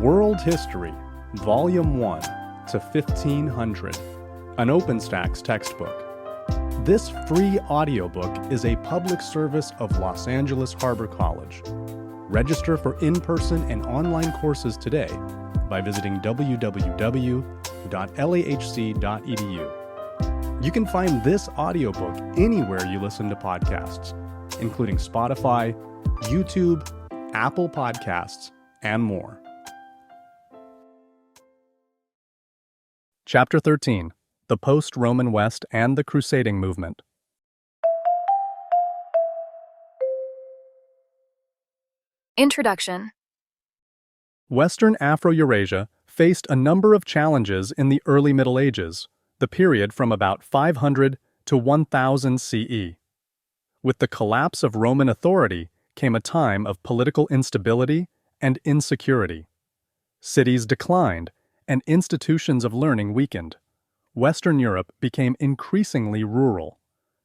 World History, Volume 1 to 1500, an OpenStax textbook. This free audiobook is a public service of Los Angeles Harbor College. Register for in-person and online courses today by visiting www.lahc.edu. You can find this audiobook anywhere you listen to podcasts, including Spotify, YouTube, Apple Podcasts, and more. Chapter 13: The Post-Roman West and the Crusading Movement. Introduction. Western Afro-Eurasia faced a number of challenges in the early Middle Ages, the period from about 500 to 1000 CE. With the collapse of Roman authority came a time of political instability and insecurity. Cities declined, and institutions of learning weakened. Western Europe became increasingly rural.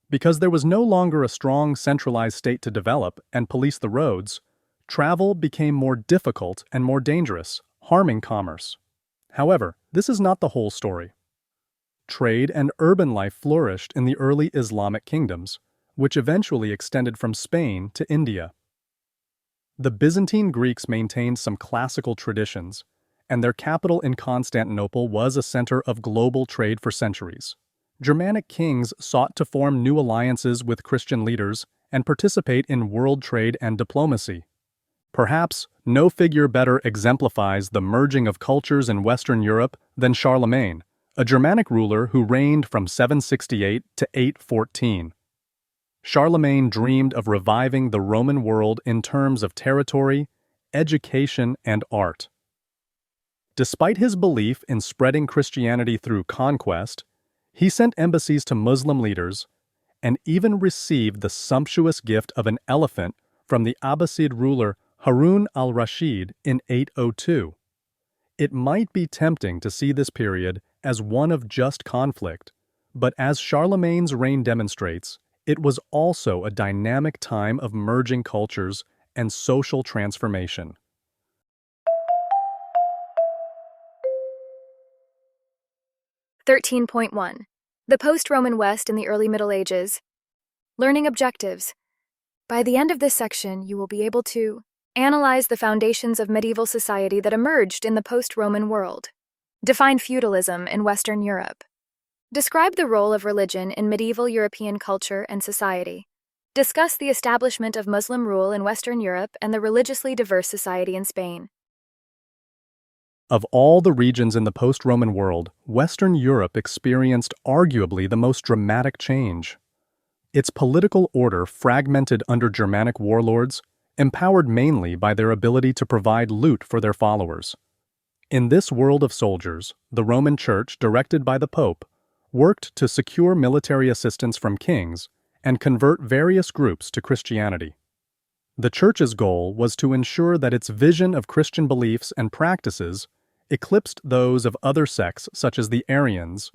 Because there was no longer a strong centralized state to develop and police the roads, travel became more difficult and more dangerous, harming commerce. However, this is not the whole story. Trade and urban life flourished in the early Islamic kingdoms, which eventually extended from Spain to India. The Byzantine Greeks maintained some classical traditions, and their capital in Constantinople was a center of global trade for centuries. Germanic kings sought to form new alliances with Christian leaders and participate in world trade and diplomacy. Perhaps no figure better exemplifies the merging of cultures in Western Europe than Charlemagne, a Germanic ruler who reigned from 768 to 814. Charlemagne dreamed of reviving the Roman world in terms of territory, education, and art. Despite his belief in spreading Christianity through conquest, he sent embassies to Muslim leaders and even received the sumptuous gift of an elephant from the Abbasid ruler Harun al-Rashid in 802. It might be tempting to see this period as one of just conflict, but as Charlemagne's reign demonstrates, it was also a dynamic time of merging cultures and social transformation. (13.1) The Post-Roman West in the Early Middle Ages. Learning objectives. By the end of this section, you will be able to analyze the foundations of medieval society that emerged in the post-Roman world. Define feudalism in Western Europe. Describe the role of religion in medieval European culture and society. Discuss the establishment of Muslim rule in Western Europe and the religiously diverse society in Spain. Of all the regions in the post-Roman world, Western Europe experienced arguably the most dramatic change. Its political order, fragmented under Germanic warlords, empowered mainly by their ability to provide loot for their followers. In this world of soldiers, the Roman Church, directed by the Pope, worked to secure military assistance from kings and convert various groups to Christianity. The Church's goal was to ensure that its vision of Christian beliefs and practices eclipsed those of other sects such as the Arians,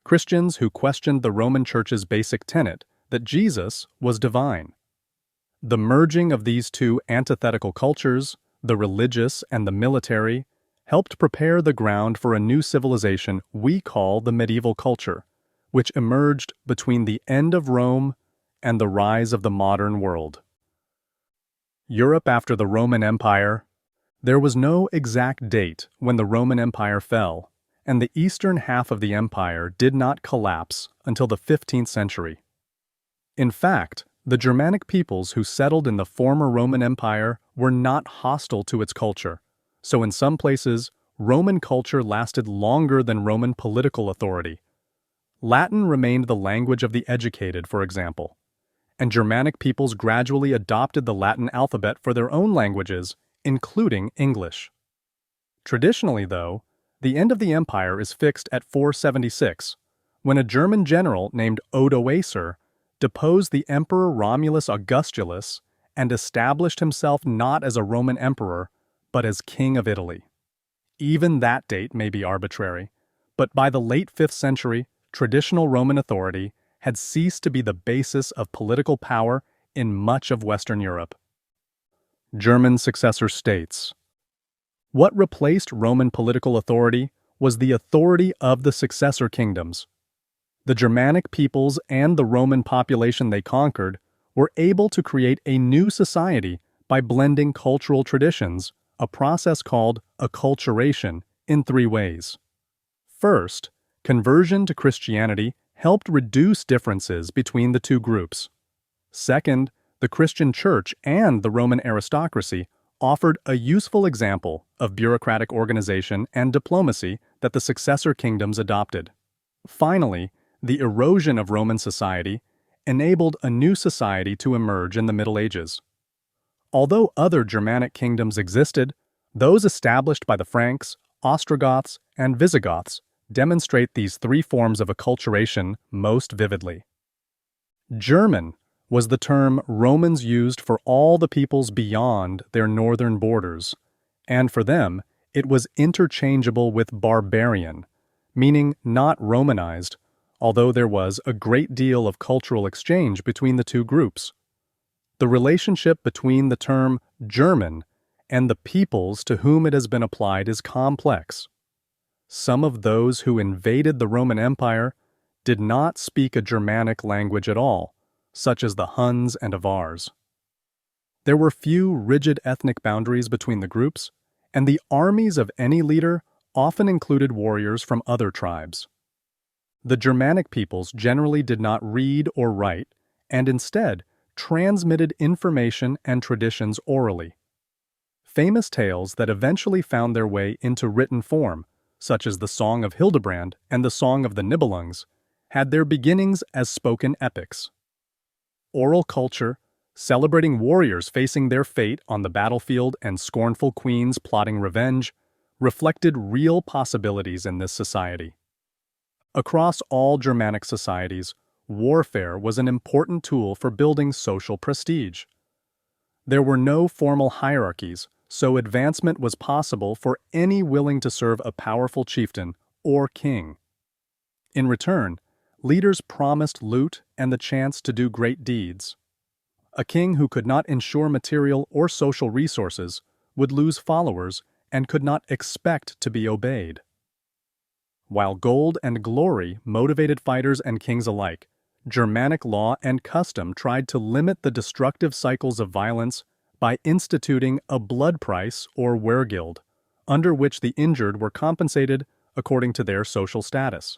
Christians who questioned the Roman Church's basic tenet that Jesus was divine. The merging of these two antithetical cultures, the religious and the military, helped prepare the ground for a new civilization we call the medieval culture, which emerged between the end of Rome and the rise of the modern world. Europe after the Roman Empire. There was no exact date when the Roman Empire fell, and the eastern half of the empire did not collapse until the 15th century. In fact, the Germanic peoples who settled in the former Roman Empire were not hostile to its culture, so in some places, Roman culture lasted longer than Roman political authority. Latin remained the language of the educated, for example, and Germanic peoples gradually adopted the Latin alphabet for their own languages, including English. Traditionally, though, the end of the empire is fixed at 476, when a German general named Odoacer deposed the Emperor Romulus Augustulus and established himself not as a Roman emperor, but as King of Italy. Even that date may be arbitrary, but by the late 5th century, traditional Roman authority had ceased to be the basis of political power in much of Western Europe. German successor states. What replaced Roman political authority was the authority of the successor kingdoms. The Germanic peoples and the Roman population they conquered were able to create a new society by blending cultural traditions, a process called acculturation, in three ways. First, conversion to Christianity helped reduce differences between the two groups. Second, the Christian Church and the Roman aristocracy offered a useful example of bureaucratic organization and diplomacy that the successor kingdoms adopted. Finally, the erosion of Roman society enabled a new society to emerge in the Middle Ages. Although other Germanic kingdoms existed, those established by the Franks, Ostrogoths, and Visigoths demonstrate these three forms of acculturation most vividly. German was the term Romans used for all the peoples beyond their northern borders, and for them, it was interchangeable with barbarian, meaning not Romanized, although there was a great deal of cultural exchange between the two groups. The relationship between the term German and the peoples to whom it has been applied is complex. Some of those who invaded the Roman Empire did not speak a Germanic language at all, such as the Huns and Avars. There were few rigid ethnic boundaries between the groups, and the armies of any leader often included warriors from other tribes. The Germanic peoples generally did not read or write, and instead transmitted information and traditions orally. Famous tales that eventually found their way into written form, such as the Song of Hildebrand and the Song of the Nibelungs, had their beginnings as spoken epics. Oral culture, celebrating warriors facing their fate on the battlefield and scornful queens plotting revenge, reflected real possibilities in this society. Across all Germanic societies, warfare was an important tool for building social prestige. There were no formal hierarchies, so advancement was possible for any willing to serve a powerful chieftain or king. In return, leaders promised loot and the chance to do great deeds. A king who could not ensure material or social resources would lose followers and could not expect to be obeyed. While gold and glory motivated fighters and kings alike, Germanic law and custom tried to limit the destructive cycles of violence by instituting a blood price or weregild, under which the injured were compensated according to their social status.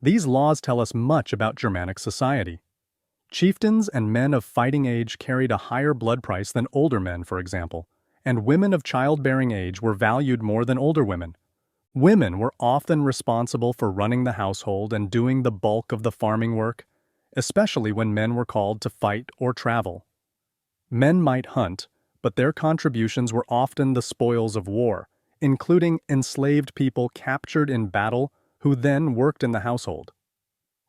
These laws tell us much about Germanic society. Chieftains and men of fighting age carried a higher blood price than older men, for example, and women of childbearing age were valued more than older women. Women were often responsible for running the household and doing the bulk of the farming work, especially when men were called to fight or travel. Men might hunt, but their contributions were often the spoils of war, including enslaved people captured in battle who then worked in the household.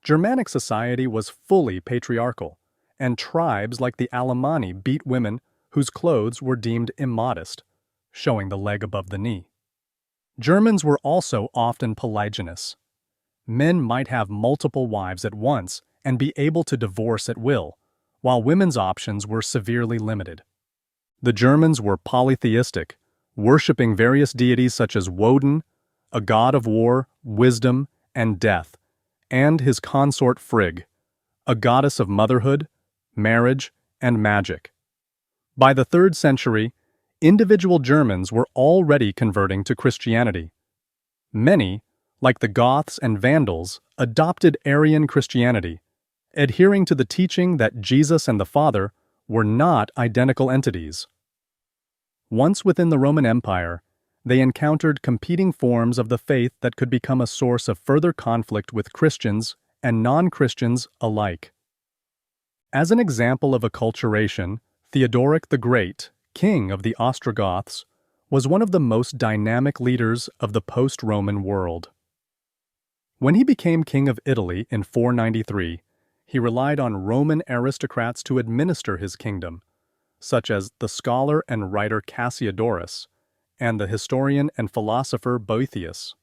Germanic society was fully patriarchal, and tribes like the Alemanni beat women whose clothes were deemed immodest, showing the leg above the knee. Germans were also often polygynous. Men might have multiple wives at once and be able to divorce at will, while women's options were severely limited. The Germans were polytheistic, worshipping various deities such as Woden, a god of war, wisdom, and death, and his consort Frigg, a goddess of motherhood, marriage, and magic. By the 3rd century, individual Germans were already converting to Christianity. Many, like the Goths and Vandals, adopted Arian Christianity, adhering to the teaching that Jesus and the Father were not identical entities. Once within the Roman Empire, they encountered competing forms of the faith that could become a source of further conflict with Christians and non-Christians alike. As an example of acculturation, Theodoric the Great, king of the Ostrogoths, was one of the most dynamic leaders of the post-Roman world. When he became king of Italy in 493, he relied on Roman aristocrats to administer his kingdom, such as the scholar and writer Cassiodorus and the historian and philosopher Boethius.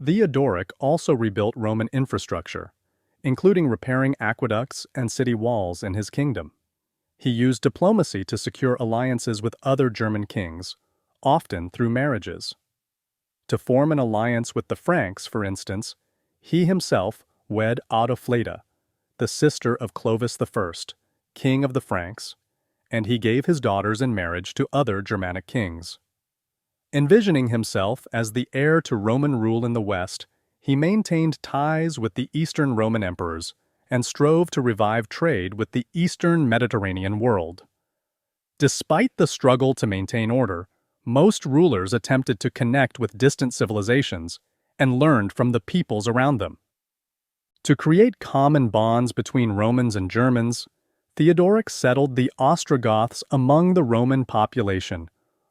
Theodoric also rebuilt Roman infrastructure, including repairing aqueducts and city walls in his kingdom. He used diplomacy to secure alliances with other German kings, often through marriages. To form an alliance with the Franks, for instance, he himself wed Audofleda, the sister of Clovis I, king of the Franks, and he gave his daughters in marriage to other Germanic kings. Envisioning himself as the heir to Roman rule in the West, he maintained ties with the Eastern Roman emperors and strove to revive trade with the Eastern Mediterranean world. Despite the struggle to maintain order, most rulers attempted to connect with distant civilizations and learned from the peoples around them. To create common bonds between Romans and Germans, Theodoric settled the Ostrogoths among the Roman population,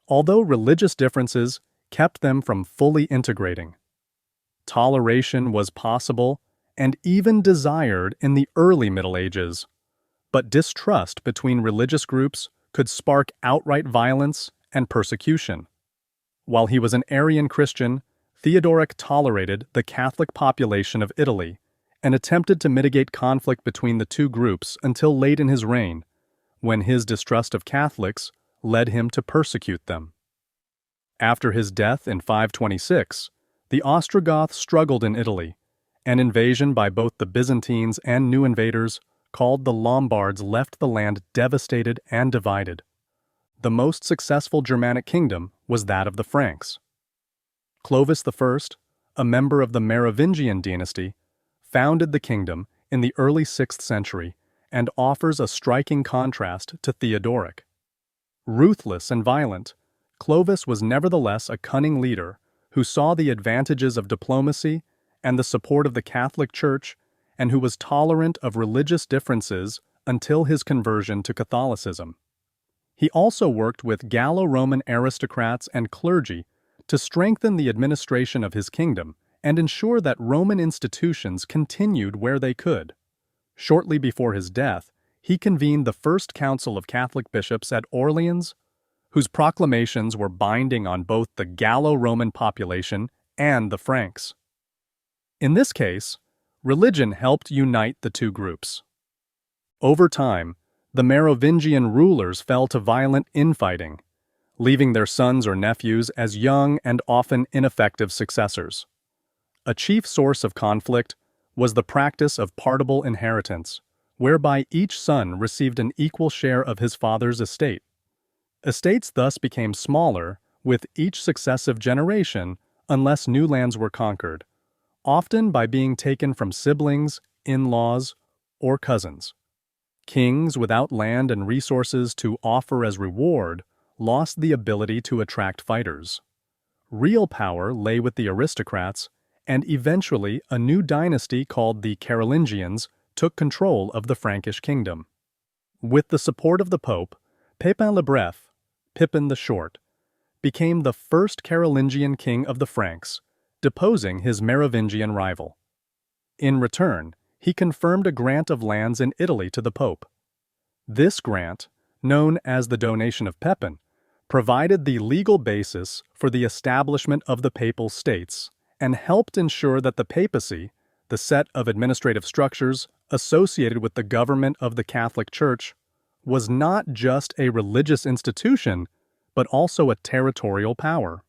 although religious differences kept them from fully integrating. Toleration was possible and even desired in the early Middle Ages, but distrust between religious groups could spark outright violence and persecution. While he was an Arian Christian, Theodoric tolerated the Catholic population of Italy and attempted to mitigate conflict between the two groups until late in his reign, when his distrust of Catholics led him to persecute them. After his death in 526, the Ostrogoths struggled in Italy. An invasion by both the Byzantines and new invaders called the Lombards left the land devastated and divided. The most successful Germanic kingdom was that of the Franks. Clovis I, a member of the Merovingian dynasty, founded the kingdom in the early 6th century and offers a striking contrast to Theodoric. Ruthless and violent, Clovis was nevertheless a cunning leader who saw the advantages of diplomacy and the support of the Catholic Church, and who was tolerant of religious differences until his conversion to Catholicism. He also worked with Gallo-Roman aristocrats and clergy to strengthen the administration of his kingdom and ensure that Roman institutions continued where they could. Shortly before his death, he convened the First Council of Catholic Bishops at Orleans, whose proclamations were binding on both the Gallo-Roman population and the Franks. In this case, religion helped unite the two groups. Over time, the Merovingian rulers fell to violent infighting, leaving their sons or nephews as young and often ineffective successors. A chief source of conflict was the practice of partible inheritance, whereby each son received an equal share of his father's estate. Estates thus became smaller with each successive generation unless new lands were conquered, often by being taken from siblings, in-laws, or cousins. Kings without land and resources to offer as reward lost the ability to attract fighters. Real power lay with the aristocrats, and eventually a new dynasty called the Carolingians took control of the Frankish kingdom. With the support of the Pope, Pepin le Bref, Pippin the Short, became the first Carolingian king of the Franks, deposing his Merovingian rival. In return, he confirmed a grant of lands in Italy to the Pope. This grant, known as the Donation of Pepin, provided the legal basis for the establishment of the Papal States and helped ensure that the Papacy, the set of administrative structures associated with the government of the Catholic Church, was not just a religious institution, but also a territorial power.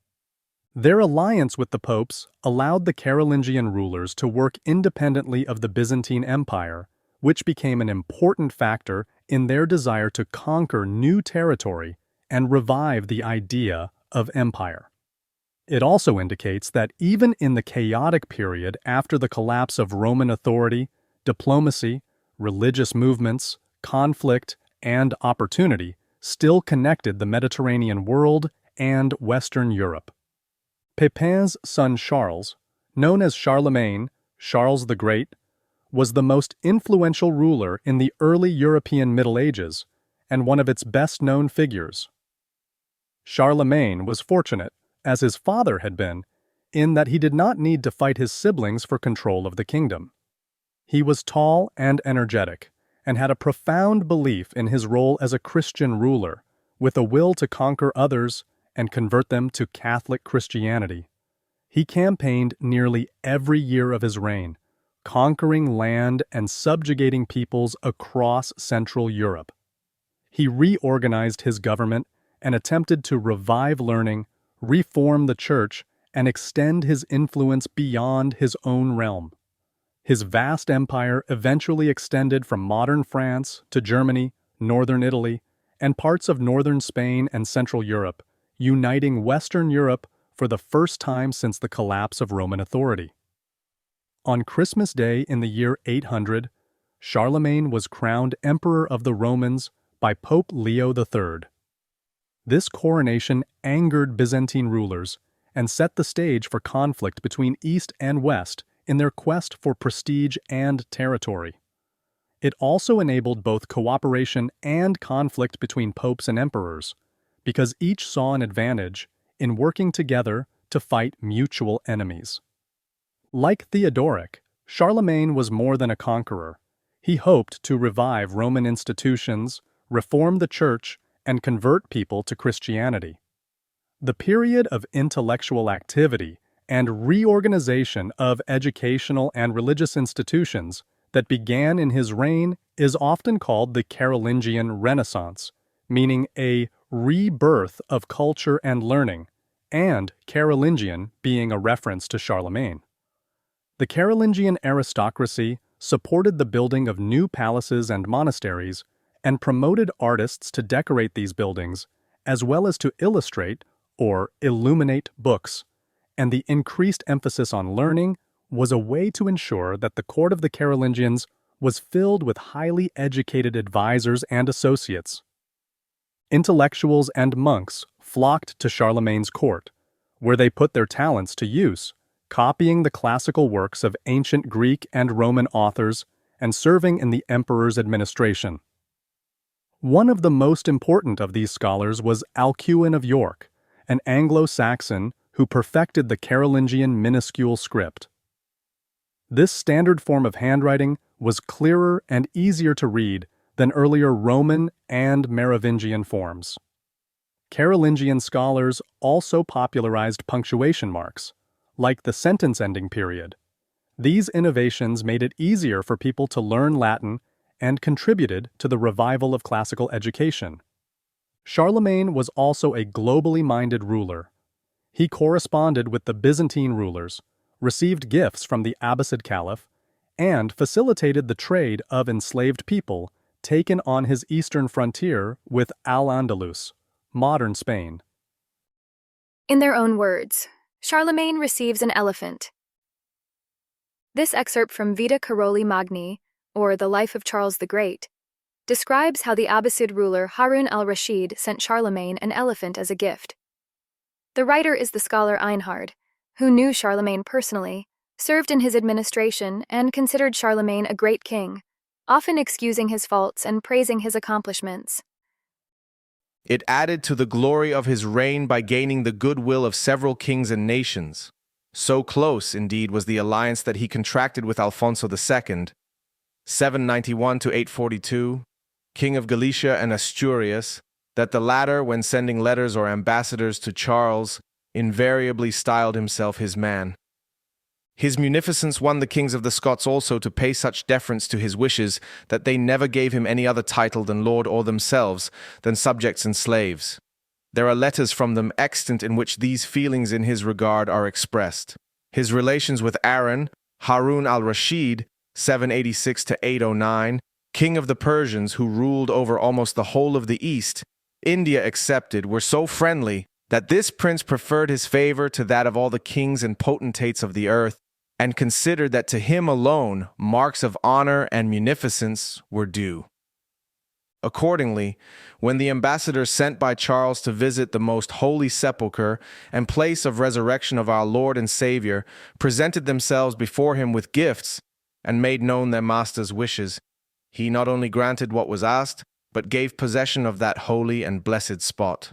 Their alliance with the popes allowed the Carolingian rulers to work independently of the Byzantine Empire, which became an important factor in their desire to conquer new territory and revive the idea of empire. It also indicates that even in the chaotic period after the collapse of Roman authority, diplomacy, religious movements, conflict, and opportunity still connected the Mediterranean world and Western Europe. Pepin's son Charles, known as Charlemagne, Charles the Great, was the most influential ruler in the early European Middle Ages and one of its best-known figures. Charlemagne was fortunate, as his father had been, in that he did not need to fight his siblings for control of the kingdom. He was tall and energetic, and had a profound belief in his role as a Christian ruler, with a will to conquer others and convert them to Catholic Christianity. He campaigned nearly every year of his reign, conquering land and subjugating peoples across Central Europe. He reorganized his government and attempted to revive learning, reform the church, and extend his influence beyond his own realm. His vast empire eventually extended from modern France to Germany, northern Italy, and parts of northern Spain and Central Europe, uniting Western Europe for the first time since the collapse of Roman authority. On Christmas Day in the year 800, Charlemagne was crowned Emperor of the Romans by Pope Leo III. This coronation angered Byzantine rulers and set the stage for conflict between East and West in their quest for prestige and territory. It also enabled both cooperation and conflict between popes and emperors, because each saw an advantage in working together to fight mutual enemies. Like Theodoric, Charlemagne was more than a conqueror. He hoped to revive Roman institutions, reform the church, and convert people to Christianity. The period of intellectual activity and reorganization of educational and religious institutions that began in his reign is often called the Carolingian Renaissance, meaning a rebirth of culture and learning, and Carolingian being a reference to Charlemagne. The Carolingian aristocracy supported the building of new palaces and monasteries and promoted artists to decorate these buildings, as well as to illustrate or illuminate books, and the increased emphasis on learning was a way to ensure that the court of the Carolingians was filled with highly educated advisors and associates. Intellectuals and monks flocked to Charlemagne's court, where they put their talents to use, copying the classical works of ancient Greek and Roman authors and serving in the emperor's administration. One of the most important of these scholars was Alcuin of York, an Anglo-Saxon who perfected the Carolingian minuscule script. This standard form of handwriting was clearer and easier to read than earlier Roman and Merovingian forms. Carolingian scholars also popularized punctuation marks, like the sentence-ending period. These innovations made it easier for people to learn Latin and contributed to the revival of classical education. Charlemagne was also a globally minded ruler. He corresponded with the Byzantine rulers, received gifts from the Abbasid Caliph, and facilitated the trade of enslaved people taken on his eastern frontier with Al-Andalus, modern Spain. In their own words, Charlemagne receives an elephant. This excerpt from Vita Caroli Magni, or The Life of Charles the Great, describes how the Abbasid ruler Harun al-Rashid sent Charlemagne an elephant as a gift. The writer is the scholar Einhard, who knew Charlemagne personally, served in his administration, and considered Charlemagne a great king, often excusing his faults and praising his accomplishments. It added to the glory of his reign by gaining the goodwill of several kings and nations. So close, indeed, was the alliance that he contracted with Alfonso II, 791 to 842, king of Galicia and Asturias, that the latter, when sending letters or ambassadors to Charles, invariably styled himself his man. His munificence won the kings of the Scots also to pay such deference to his wishes that they never gave him any other title than lord or themselves, than subjects and slaves. There are letters from them extant in which these feelings in his regard are expressed. His relations with Aaron, Harun al-Rashid, 786 to 809, king of the Persians who ruled over almost the whole of the East, India excepted, were so friendly that this prince preferred his favor to that of all the kings and potentates of the earth, and considered that to him alone marks of honor and munificence were due. Accordingly, when the ambassadors sent by Charles to visit the most holy sepulchre and place of resurrection of our Lord and Savior presented themselves before him with gifts and made known their master's wishes, he not only granted what was asked, but gave possession of that holy and blessed spot.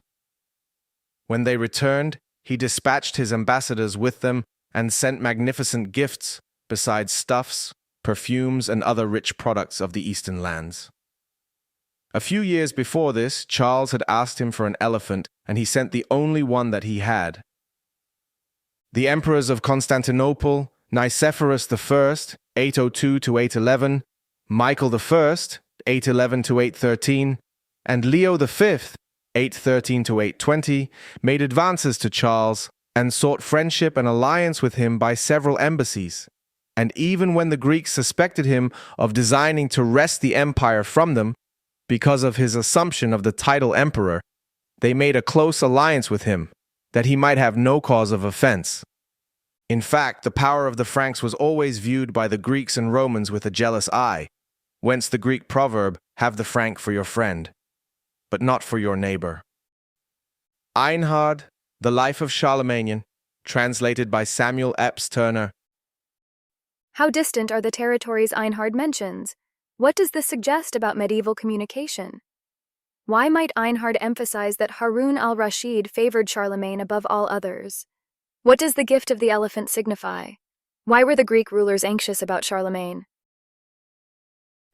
When they returned, he dispatched his ambassadors with them and sent magnificent gifts, besides stuffs, perfumes, and other rich products of the eastern lands. A few years before this, Charles had asked him for an elephant, and he sent the only one that he had. The emperors of Constantinople, Nicephorus I, 802 to 811, Michael I, 811 to 813, and Leo V, 813 to 820, made advances to Charles and sought friendship and alliance with him by several embassies. And even when the Greeks suspected him of designing to wrest the empire from them because of his assumption of the title emperor, they made a close alliance with him, that he might have no cause of offense. In fact, the power of the Franks was always viewed by the Greeks and Romans with a jealous eye, whence the Greek proverb, "Have the Frank for your friend, but not for your neighbor." Einhard, The Life of Charlemagne, translated by Samuel Epps Turner. How distant are the territories Einhard mentions? What does this suggest about medieval communication? Why might Einhard emphasize that Harun al-Rashid favored Charlemagne above all others? What does the gift of the elephant signify? Why were the Greek rulers anxious about Charlemagne?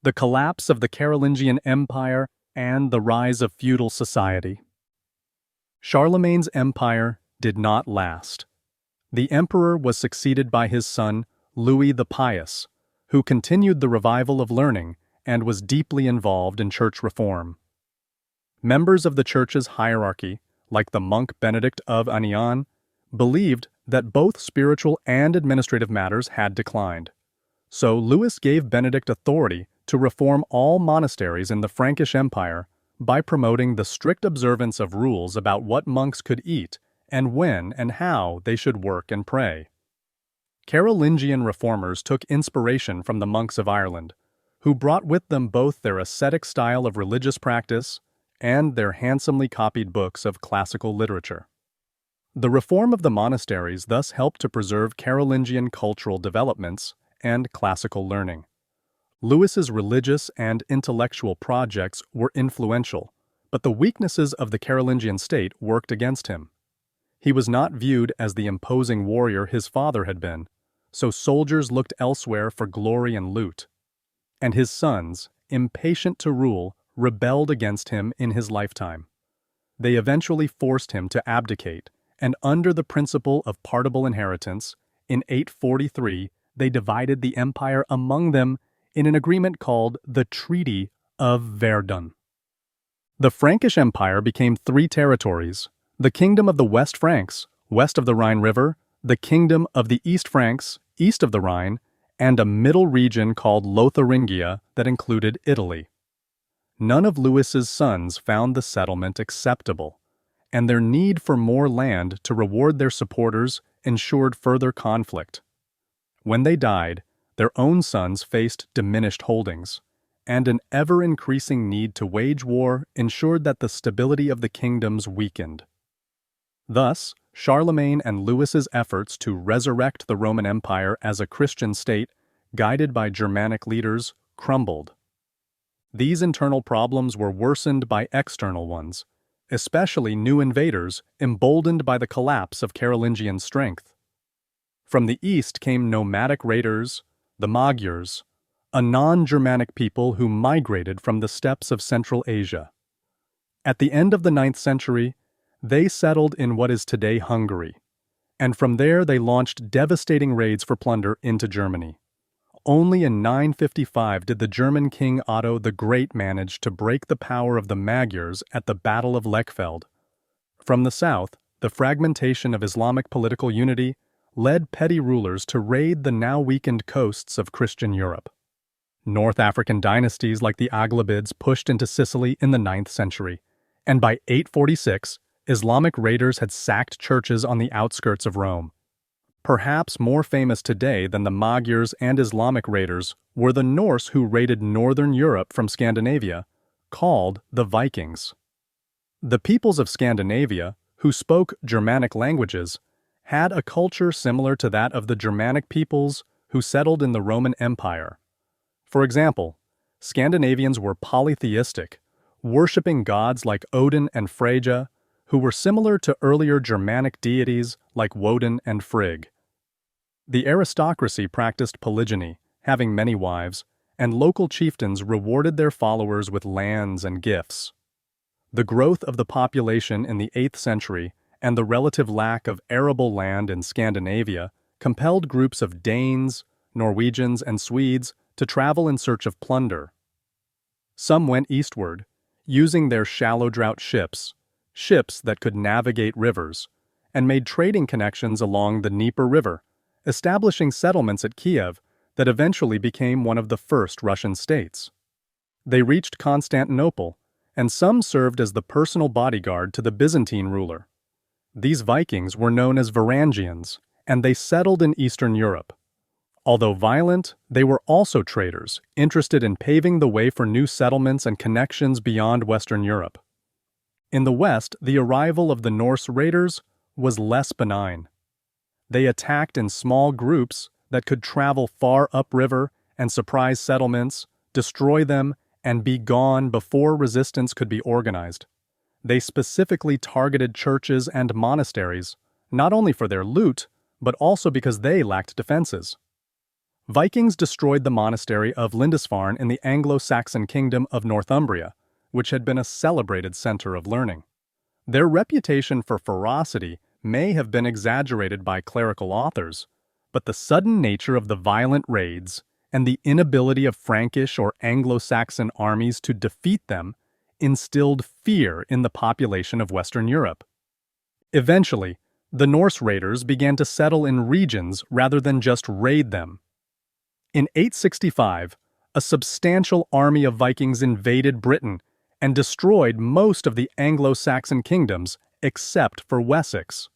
The collapse of the Carolingian Empire and the rise of feudal society. Charlemagne's empire did not last. The emperor was succeeded by his son, Louis the Pious, who continued the revival of learning and was deeply involved in church reform. Members of the church's hierarchy, like the monk Benedict of Aniane, believed that both spiritual and administrative matters had declined. So Louis gave Benedict authority to reform all monasteries in the Frankish Empire by promoting the strict observance of rules about what monks could eat and when and how they should work and pray. Carolingian reformers took inspiration from the monks of Ireland, who brought with them both their ascetic style of religious practice and their handsomely copied books of classical literature. The reform of the monasteries thus helped to preserve Carolingian cultural developments and classical learning. Louis's religious and intellectual projects were influential, but the weaknesses of the Carolingian state worked against him. He was not viewed as the imposing warrior his father had been, so soldiers looked elsewhere for glory and loot. And his sons, impatient to rule, rebelled against him in his lifetime. They eventually forced him to abdicate, and under the principle of partible inheritance, in 843 they divided the empire among them in an agreement called the Treaty of Verdun. The Frankish Empire became 3 territories: the Kingdom of the West Franks, west of the Rhine River, the Kingdom of the East Franks, east of the Rhine, and a middle region called Lotharingia that included Italy. None of Louis's sons found the settlement acceptable, and their need for more land to reward their supporters ensured further conflict. When they died, their own sons faced diminished holdings, and an ever-increasing need to wage war ensured that the stability of the kingdoms weakened. Thus, Charlemagne and Louis's efforts to resurrect the Roman Empire as a Christian state, guided by Germanic leaders, crumbled. These internal problems were worsened by external ones, especially new invaders emboldened by the collapse of Carolingian strength. From the east came nomadic raiders, the Magyars, a non-Germanic people who migrated from the steppes of Central Asia. At the end of the 9th century, they settled in what is today Hungary, and from there they launched devastating raids for plunder into Germany. Only in 955 did the German king Otto the Great manage to break the power of the Magyars at the Battle of Lechfeld. From the south, the fragmentation of Islamic political unity led petty rulers to raid the now weakened coasts of Christian Europe. North African dynasties like the Aghlabids pushed into Sicily in the 9th century, and by 846, Islamic raiders had sacked churches on the outskirts of Rome. Perhaps more famous today than the Magyars and Islamic raiders were the Norse who raided northern Europe from Scandinavia, called the Vikings. The peoples of Scandinavia, who spoke Germanic languages, had a culture similar to that of the Germanic peoples who settled in the Roman Empire. For example, Scandinavians were polytheistic, worshipping gods like Odin and Freyja, who were similar to earlier Germanic deities like Woden and Frigg. The aristocracy practiced polygyny, having many wives, and local chieftains rewarded their followers with lands and gifts. The growth of the population in the 8th century and the relative lack of arable land in Scandinavia compelled groups of Danes, Norwegians, and Swedes to travel in search of plunder. Some went eastward, using their shallow draught ships, ships that could navigate rivers, and made trading connections along the Dnieper River, establishing settlements at Kiev that eventually became one of the first Russian states. They reached Constantinople, and some served as the personal bodyguard to the Byzantine ruler. These Vikings were known as Varangians, and they settled in Eastern Europe. Although violent, they were also traders, interested in paving the way for new settlements and connections beyond Western Europe. In the West, the arrival of the Norse raiders was less benign. They attacked in small groups that could travel far upriver and surprise settlements, destroy them, and be gone before resistance could be organized. They specifically targeted churches and monasteries, not only for their loot, but also because they lacked defenses. Vikings destroyed the monastery of Lindisfarne in the Anglo-Saxon kingdom of Northumbria, which had been a celebrated center of learning. Their reputation for ferocity may have been exaggerated by clerical authors, but the sudden nature of the violent raids and the inability of Frankish or Anglo-Saxon armies to defeat them instilled fear in the population of Western Europe. Eventually, the Norse raiders began to settle in regions rather than just raid them. In 865, a substantial army of Vikings invaded Britain and destroyed most of the Anglo-Saxon kingdoms except for Wessex.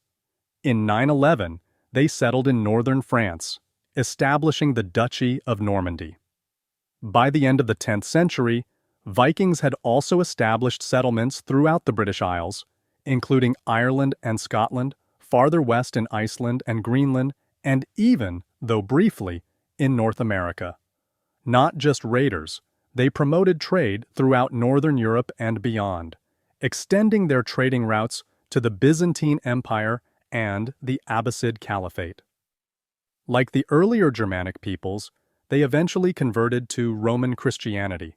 In 911, they settled in northern France, establishing the Duchy of Normandy. By the end of the 10th century, Vikings had also established settlements throughout the British Isles, including Ireland and Scotland, farther west in Iceland and Greenland, and even, though briefly, in North America. Not just raiders, they promoted trade throughout Northern Europe and beyond, extending their trading routes to the Byzantine Empire and the Abbasid Caliphate. Like the earlier Germanic peoples, they eventually converted to Roman Christianity,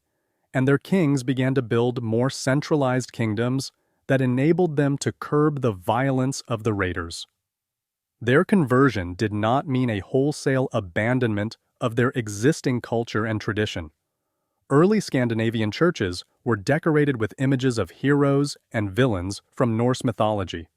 and their kings began to build more centralized kingdoms that enabled them to curb the violence of the raiders. Their conversion did not mean a wholesale abandonment of their existing culture and tradition. Early Scandinavian churches were decorated with images of heroes and villains from Norse mythology.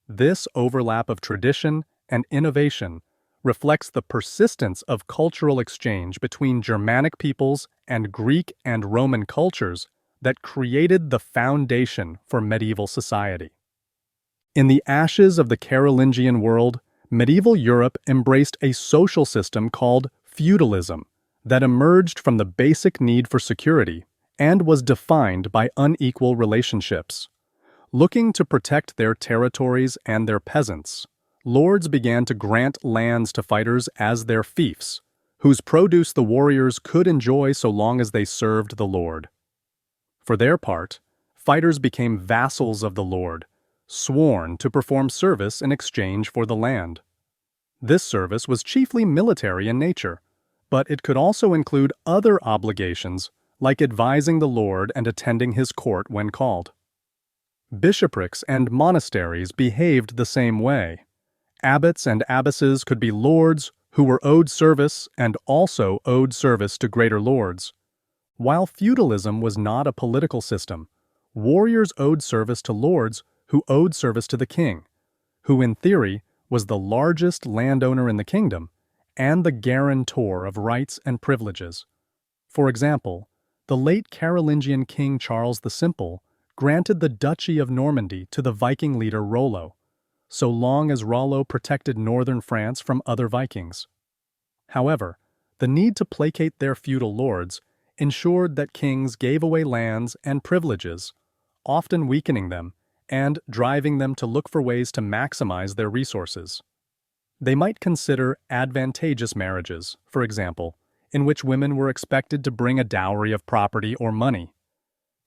This overlap of tradition and innovation reflects the persistence of cultural exchange between Germanic peoples and Greek and Roman cultures that created the foundation for medieval society. In the ashes of the Carolingian world, medieval Europe embraced a social system called feudalism that emerged from the basic need for security and was defined by unequal relationships. Looking to protect their territories and their peasants, lords began to grant lands to fighters as their fiefs, whose produce the warriors could enjoy so long as they served the lord. For their part, fighters became vassals of the lord, sworn to perform service in exchange for the land. This service was chiefly military in nature, but it could also include other obligations like advising the lord and attending his court when called. Bishoprics and monasteries behaved the same way. Abbots and abbesses could be lords who were owed service and also owed service to greater lords. While feudalism was not a political system, warriors owed service to lords who owed service to the king, who in theory was the largest landowner in the kingdom and the guarantor of rights and privileges. For example, the late Carolingian King Charles the Simple granted the Duchy of Normandy to the Viking leader Rollo, so long as Rollo protected northern France from other Vikings. However, the need to placate their feudal lords ensured that kings gave away lands and privileges, often weakening them and driving them to look for ways to maximize their resources. They might consider advantageous marriages, for example, in which women were expected to bring a dowry of property or money.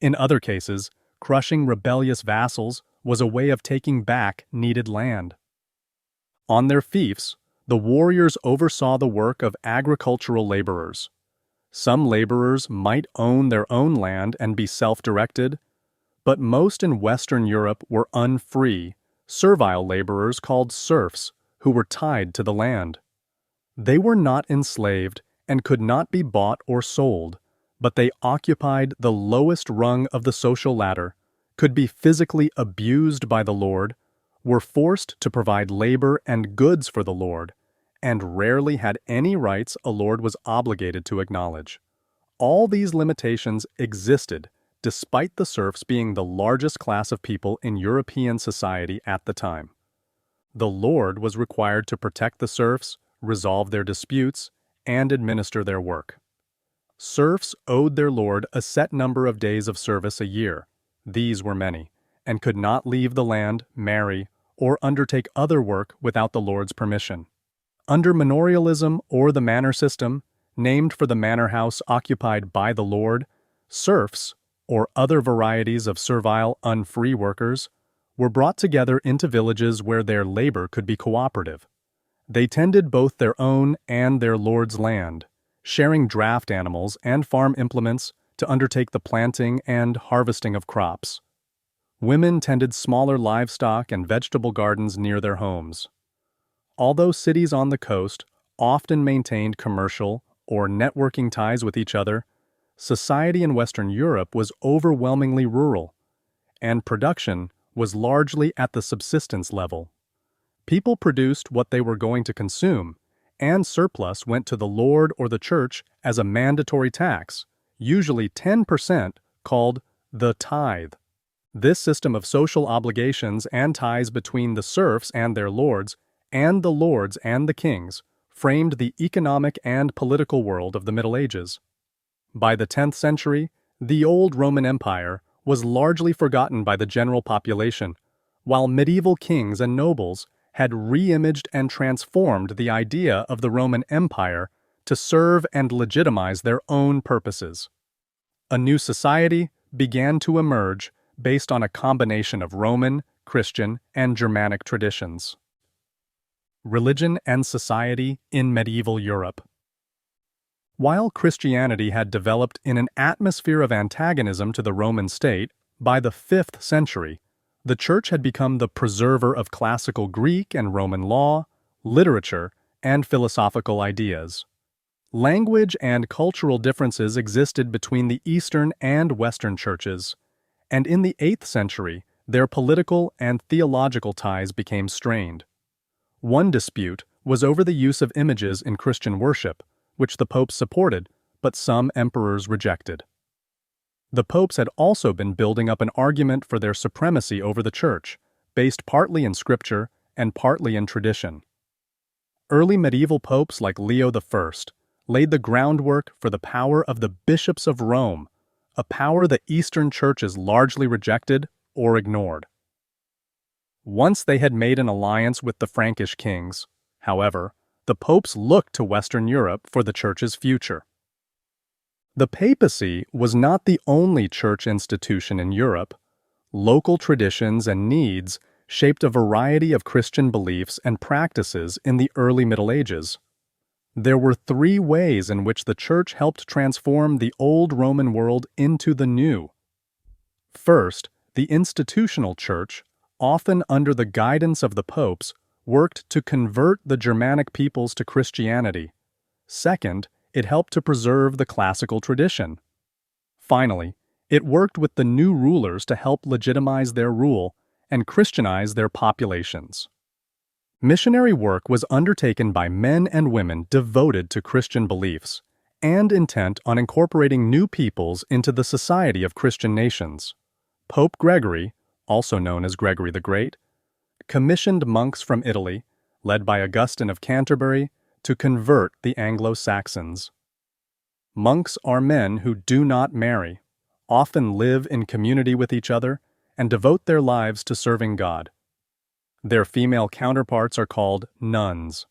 In other cases, crushing rebellious vassals was a way of taking back needed land. On their fiefs, the warriors oversaw the work of agricultural laborers. Some laborers might own their own land and be self-directed, but most in Western Europe were unfree, servile laborers called serfs who were tied to the land. They were not enslaved and could not be bought or sold, but they occupied the lowest rung of the social ladder, could be physically abused by the lord, were forced to provide labor and goods for the lord, and rarely had any rights a lord was obligated to acknowledge. All these limitations existed despite the serfs being the largest class of people in European society at the time. The lord was required to protect the serfs, resolve their disputes, and administer their work. Serfs owed their lord a set number of days of service a year. These were many, and could not leave the land, marry, or undertake other work without the lord's permission. Under manorialism or the manor system, named for the manor house occupied by the lord, serfs, or other varieties of servile, unfree workers, were brought together into villages where their labor could be cooperative. They tended both their own and their lord's land, sharing draft animals and farm implements to undertake the planting and harvesting of crops. Women tended smaller livestock and vegetable gardens near their homes. Although cities on the coast often maintained commercial or networking ties with each other, society in Western Europe was overwhelmingly rural, and production was largely at the subsistence level. People produced what they were going to consume, and surplus went to the lord or the church as a mandatory tax, usually 10%, called the tithe. This system of social obligations and ties between the serfs and their lords, and the lords and the kings, framed the economic and political world of the Middle Ages. By the 10th century, the old Roman Empire was largely forgotten by the general population, while medieval kings and nobles had re-imaged and transformed the idea of the Roman Empire to serve and legitimize their own purposes. A new society began to emerge based on a combination of Roman, Christian, and Germanic traditions. Religion and society in medieval Europe. While Christianity had developed in an atmosphere of antagonism to the Roman state, by the 5th century, the Church had become the preserver of classical Greek and Roman law, literature, and philosophical ideas. Language and cultural differences existed between the Eastern and Western churches, and in the 8th century, their political and theological ties became strained. One dispute was over the use of images in Christian worship, which the popes supported, but some emperors rejected. The popes had also been building up an argument for their supremacy over the church, based partly in scripture and partly in tradition. Early medieval popes like Leo I laid the groundwork for the power of the bishops of Rome, a power the Eastern churches largely rejected or ignored. Once they had made an alliance with the Frankish kings, however, the popes looked to Western Europe for the church's future. The papacy was not the only church institution in Europe. Local traditions and needs shaped a variety of Christian beliefs and practices in the early Middle Ages. There were 3 ways in which the church helped transform the old Roman world into the new. First, the institutional church, often under the guidance of the popes, worked to convert the Germanic peoples to Christianity. Second, it helped to preserve the classical tradition. Finally, it worked with the new rulers to help legitimize their rule and Christianize their populations. Missionary work was undertaken by men and women devoted to Christian beliefs and intent on incorporating new peoples into the society of Christian nations. Pope Gregory, also known as Gregory the Great, commissioned monks from Italy, led by Augustine of Canterbury, to convert the Anglo-Saxons. Monks are men who do not marry, often live in community with each other, and devote their lives to serving God. Their female counterparts are called nuns.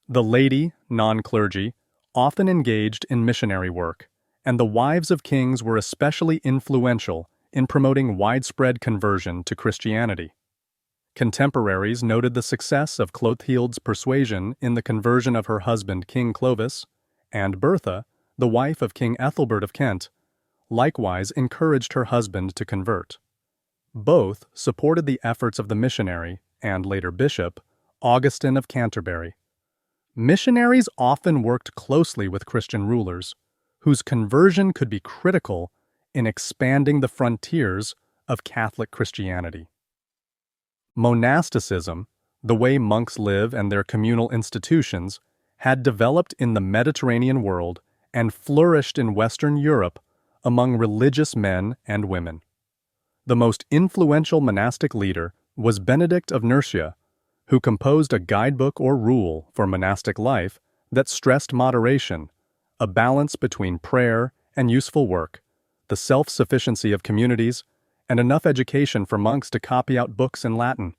The laity, non-clergy, often engaged in missionary work, and the wives of kings were especially influential in promoting widespread conversion to Christianity. Contemporaries noted the success of Clothild's persuasion in the conversion of her husband King Clovis, and Bertha, the wife of King Ethelbert of Kent, likewise encouraged her husband to convert. Both supported the efforts of the missionary, and later bishop, Augustine of Canterbury. Missionaries often worked closely with Christian rulers, whose conversion could be critical in expanding the frontiers of Catholic Christianity. Monasticism, the way monks live and their communal institutions, had developed in the Mediterranean world and flourished in Western Europe among religious men and women. The most influential monastic leader was Benedict of Nursia, who composed a guidebook or rule for monastic life that stressed moderation, a balance between prayer and useful work, the self-sufficiency of communities, and enough education for monks to copy out books in Latin.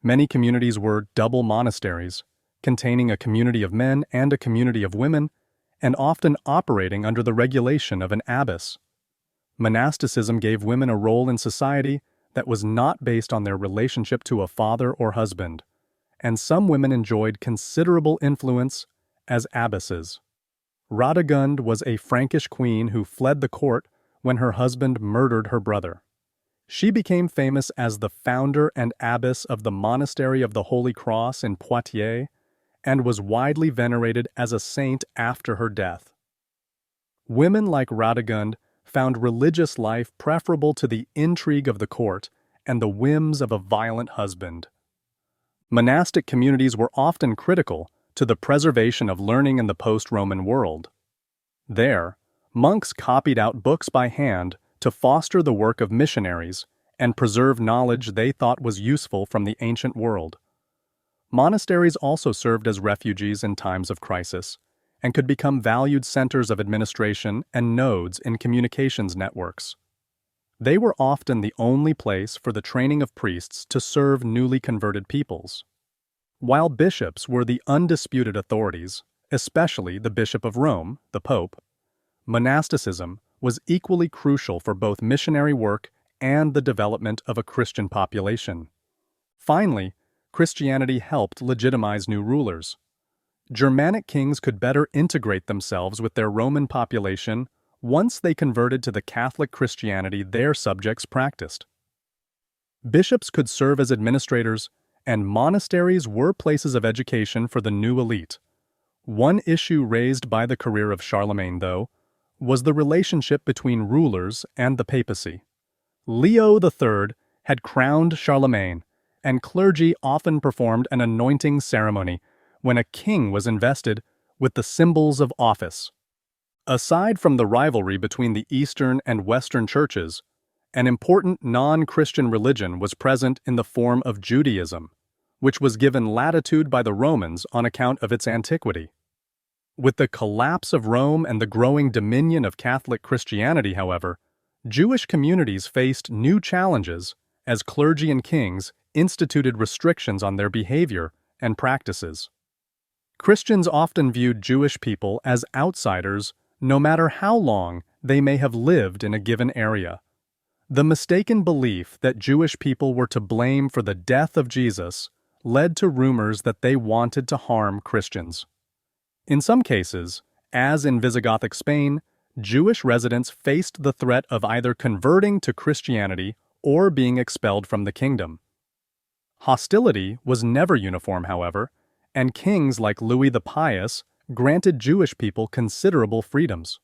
Many communities were double monasteries, containing a community of men and a community of women, and often operating under the regulation of an abbess. Monasticism gave women a role in society that was not based on their relationship to a father or husband, and some women enjoyed considerable influence as abbesses. Radegund was a Frankish queen who fled the court when her husband murdered her brother. She became famous as the founder and abbess of the Monastery of the Holy Cross in Poitiers and was widely venerated as a saint after her death. Women like Radegund found religious life preferable to the intrigue of the court and the whims of a violent husband. Monastic communities were often critical to the preservation of learning in the post-Roman world. There, monks copied out books by hand to foster the work of missionaries and preserve knowledge they thought was useful from the ancient world. Monasteries also served as refuges in times of crisis and could become valued centers of administration and nodes in communications networks. They were often the only place for the training of priests to serve newly converted peoples. While bishops were the undisputed authorities, especially the Bishop of Rome, the Pope, monasticism was equally crucial for both missionary work and the development of a Christian population. Finally, Christianity helped legitimize new rulers. Germanic kings could better integrate themselves with their Roman population once they converted to the Catholic Christianity their subjects practiced. Bishops could serve as administrators, and monasteries were places of education for the new elite. One issue raised by the career of Charlemagne, though, was the relationship between rulers and the papacy. Leo III had crowned Charlemagne, and clergy often performed an anointing ceremony when a king was invested with the symbols of office. Aside from the rivalry between the Eastern and Western churches, an important non-Christian religion was present in the form of Judaism, which was given latitude by the Romans on account of its antiquity. With the collapse of Rome and the growing dominion of Catholic Christianity, however, Jewish communities faced new challenges as clergy and kings instituted restrictions on their behavior and practices. Christians often viewed Jewish people as outsiders no matter how long they may have lived in a given area. The mistaken belief that Jewish people were to blame for the death of Jesus led to rumors that they wanted to harm Christians. In some cases, as in Visigothic Spain, Jewish residents faced the threat of either converting to Christianity or being expelled from the kingdom. Hostility was never uniform, however, and kings like Louis the Pious granted Jewish people considerable freedoms.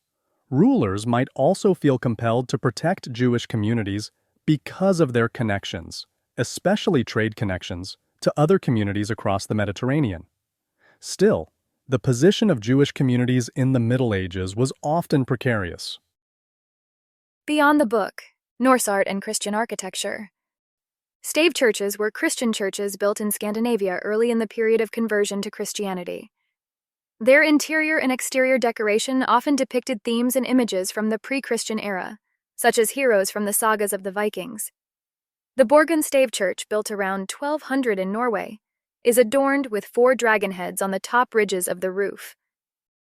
Rulers might also feel compelled to protect Jewish communities because of their connections, especially trade connections, to other communities across the Mediterranean. Still, the position of Jewish communities in the Middle Ages was often precarious. Beyond the book, Norse art and Christian architecture. Stave churches were Christian churches built in Scandinavia early in the period of conversion to Christianity. Their interior and exterior decoration often depicted themes and images from the pre-Christian era, such as heroes from the sagas of the Vikings. The Borgund Stave Church, built around 1200 in Norway, is adorned with 4 dragon heads on the top ridges of the roof.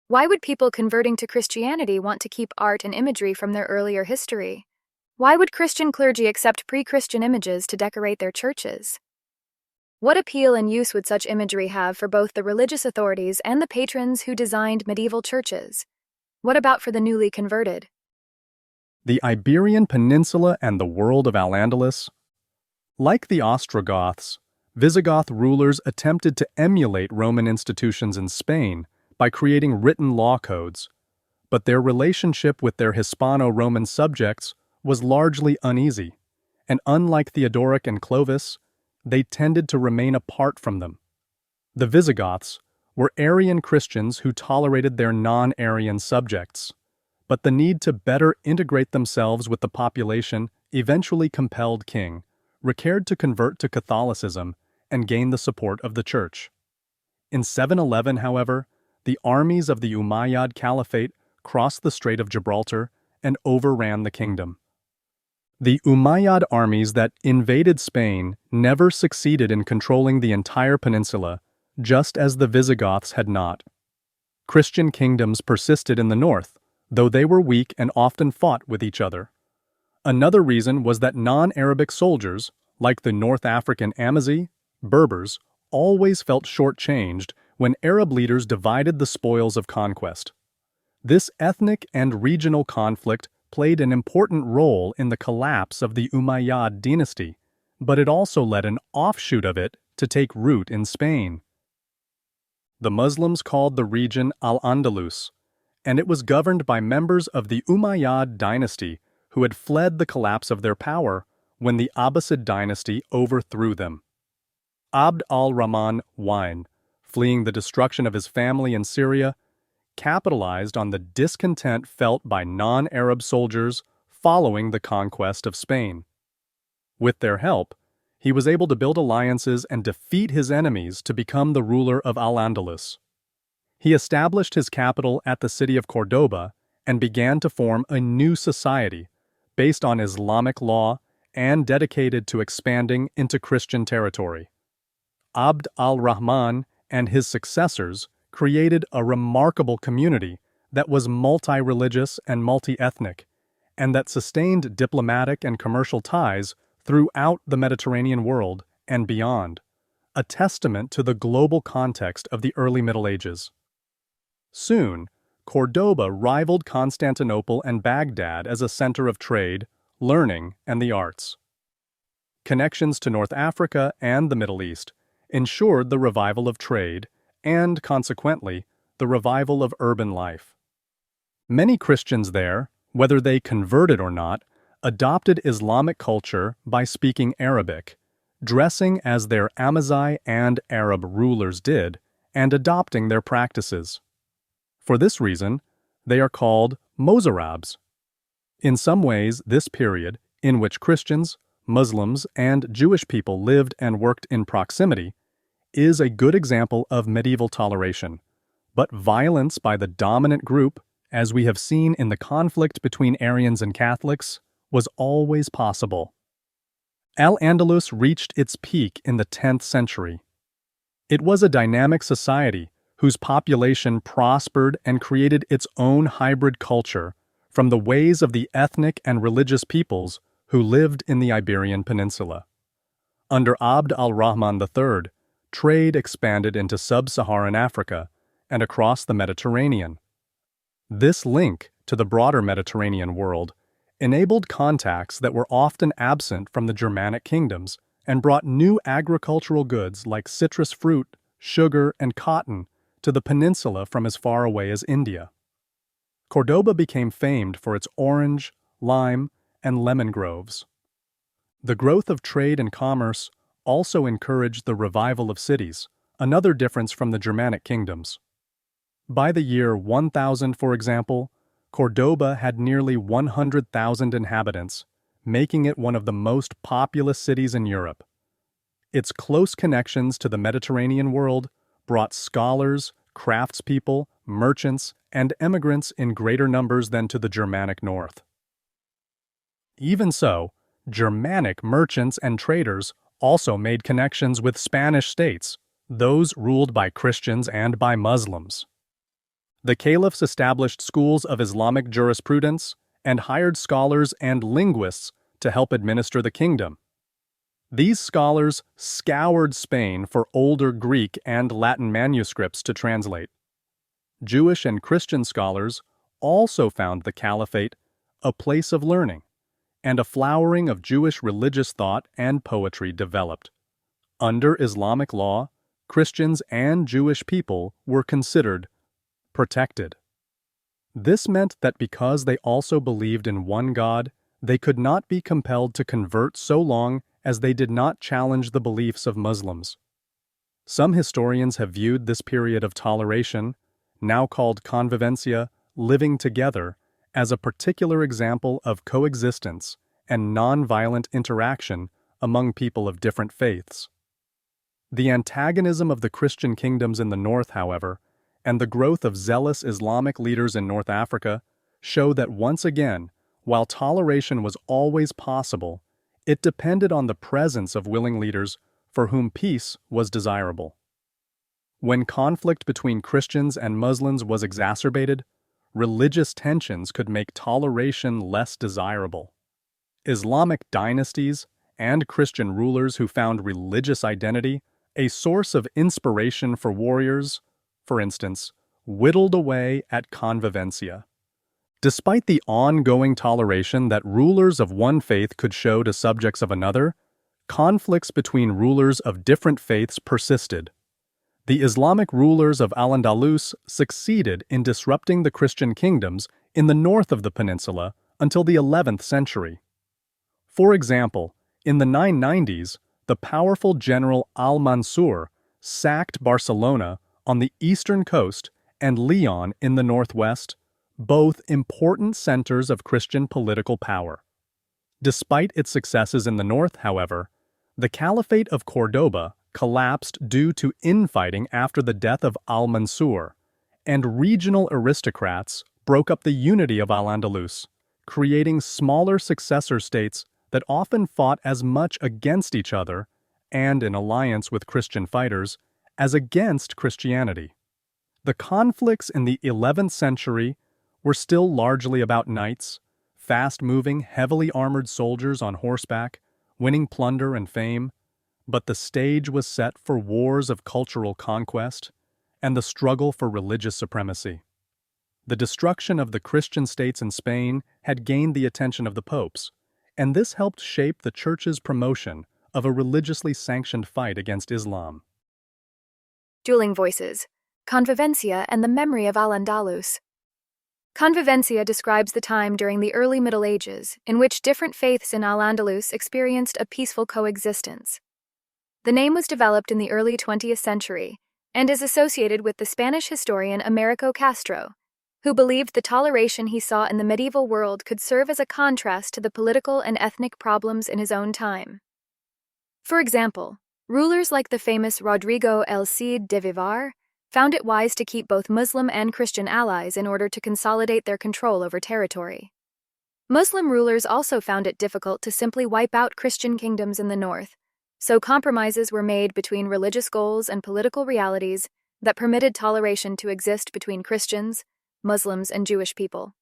Why would people converting to Christianity want to keep art and imagery from their earlier history? Why would Christian clergy accept pre-Christian images to decorate their churches? What appeal and use would such imagery have for both the religious authorities and the patrons who designed medieval churches? What about for the newly converted? The Iberian Peninsula and the world of Al-Andalus. Like the Ostrogoths, Visigoth rulers attempted to emulate Roman institutions in Spain by creating written law codes, but their relationship with their Hispano-Roman subjects was largely uneasy, and unlike Theodoric and Clovis, they tended to remain apart from them. The Visigoths were Arian Christians who tolerated their non-Arian subjects, but the need to better integrate themselves with the population eventually compelled King Ricard to convert to Catholicism and gain the support of the Church. In 711, however, the armies of the Umayyad Caliphate crossed the Strait of Gibraltar and overran the kingdom. The Umayyad armies that invaded Spain never succeeded in controlling the entire peninsula, just as the Visigoths had not. Christian kingdoms persisted in the north, though they were weak and often fought with each other. Another reason was that non-Arabic soldiers, like the North African Amazi, Berbers, always felt shortchanged when Arab leaders divided the spoils of conquest. This ethnic and regional conflict played an important role in the collapse of the Umayyad dynasty, but it also led an offshoot of it to take root in Spain. The Muslims called the region Al-Andalus, and it was governed by members of the Umayyad dynasty who had fled the collapse of their power when the Abbasid dynasty overthrew them. Abd al-Rahman I, fleeing the destruction of his family in Syria, capitalized on the discontent felt by non-Arab soldiers following the conquest of Spain. With their help, he was able to build alliances and defeat his enemies to become the ruler of Al-Andalus. He established his capital at the city of Cordoba and began to form a new society based on Islamic law and dedicated to expanding into Christian territory. Abd al-Rahman and his successors created a remarkable community that was multi-religious and multi-ethnic, and that sustained diplomatic and commercial ties throughout the Mediterranean world and beyond, a testament to the global context of the early Middle Ages. Soon, Cordoba rivaled Constantinople and Baghdad as a center of trade, learning, and the arts. Connections to North Africa and the Middle East ensured the revival of trade and, consequently, the revival of urban life. Many Christians there, whether they converted or not, adopted Islamic culture by speaking Arabic, dressing as their Amazigh and Arab rulers did, and adopting their practices. For this reason, they are called Mozarabs. In some ways, this period, in which Christians, Muslims, and Jewish people lived and worked in proximity, is a good example of medieval toleration, but violence by the dominant group, as we have seen in the conflict between Arians and Catholics, was always possible. Al-Andalus reached its peak in the 10th century. It was a dynamic society whose population prospered and created its own hybrid culture from the ways of the ethnic and religious peoples who lived in the Iberian Peninsula. Under Abd al-Rahman III, trade expanded into sub-Saharan Africa and across the Mediterranean. This link to the broader Mediterranean world enabled contacts that were often absent from the Germanic kingdoms and brought new agricultural goods like citrus fruit, sugar, and cotton to the peninsula from as far away as India. Cordoba became famed for its orange, lime, and lemon groves. The growth of trade and commerce also encouraged the revival of cities, another difference from the Germanic kingdoms. By the year 1000, for example, Cordoba had nearly 100,000 inhabitants, making it one of the most populous cities in Europe. Its close connections to the Mediterranean world brought scholars, craftspeople, merchants, and emigrants in greater numbers than to the Germanic north. Even so, Germanic merchants and traders also made connections with Spanish states, those ruled by Christians and by Muslims. The caliphs established schools of Islamic jurisprudence and hired scholars and linguists to help administer the kingdom. These scholars scoured Spain for older Greek and Latin manuscripts to translate. Jewish and Christian scholars also found the caliphate a place of learning, and a flowering of Jewish religious thought and poetry developed. Under Islamic law, Christians and Jewish people were considered protected. This meant that because they also believed in one God, They could not be compelled to convert so long as they did not challenge the beliefs of Muslims. Some historians have viewed this period of toleration, now called convivencia, living together, as a particular example of coexistence and non-violent interaction among people of different faiths. The antagonism of the Christian kingdoms in the north, however, and the growth of zealous Islamic leaders in North Africa show that once again, while toleration was always possible, it depended on the presence of willing leaders for whom peace was desirable. When conflict between Christians and Muslims was exacerbated, religious tensions could make toleration less desirable. Islamic dynasties and Christian rulers who found religious identity a source of inspiration for warriors, for instance, whittled away at convivencia. Despite the ongoing toleration that rulers of one faith could show to subjects of another, conflicts between rulers of different faiths persisted. The Islamic rulers of Al-Andalus succeeded in disrupting the Christian kingdoms in the north of the peninsula until the 11th century. For example, in the 990s, the powerful general Al-Mansur sacked Barcelona on the eastern coast and Leon in the northwest, both important centers of Christian political power. Despite its successes in the north, however, the Caliphate of Cordoba collapsed due to infighting after the death of Al-Mansur, and regional aristocrats broke up the unity of Al-Andalus, creating smaller successor states that often fought as much against each other and in alliance with Christian fighters as against Christianity. The conflicts in the 11th century were still largely about knights, fast-moving, heavily armored soldiers on horseback, winning plunder and fame, but the stage was set for wars of cultural conquest and the struggle for religious supremacy. The destruction of the Christian states in Spain had gained the attention of the popes, and this helped shape the Church's promotion of a religiously sanctioned fight against Islam. Dueling Voices, Convivencia and the Memory of Al-Andalus. Convivencia describes the time during the early Middle Ages in which different faiths in Al-Andalus experienced a peaceful coexistence. The name was developed in the early 20th century and is associated with the Spanish historian Americo Castro, who believed the toleration he saw in the medieval world could serve as a contrast to the political and ethnic problems in his own time. For example, rulers like the famous Rodrigo el Cid de Vivar found it wise to keep both Muslim and Christian allies in order to consolidate their control over territory. Muslim rulers also found it difficult to simply wipe out Christian kingdoms in the north, so compromises were made between religious goals and political realities that permitted toleration to exist between Christians, Muslims, and Jewish people.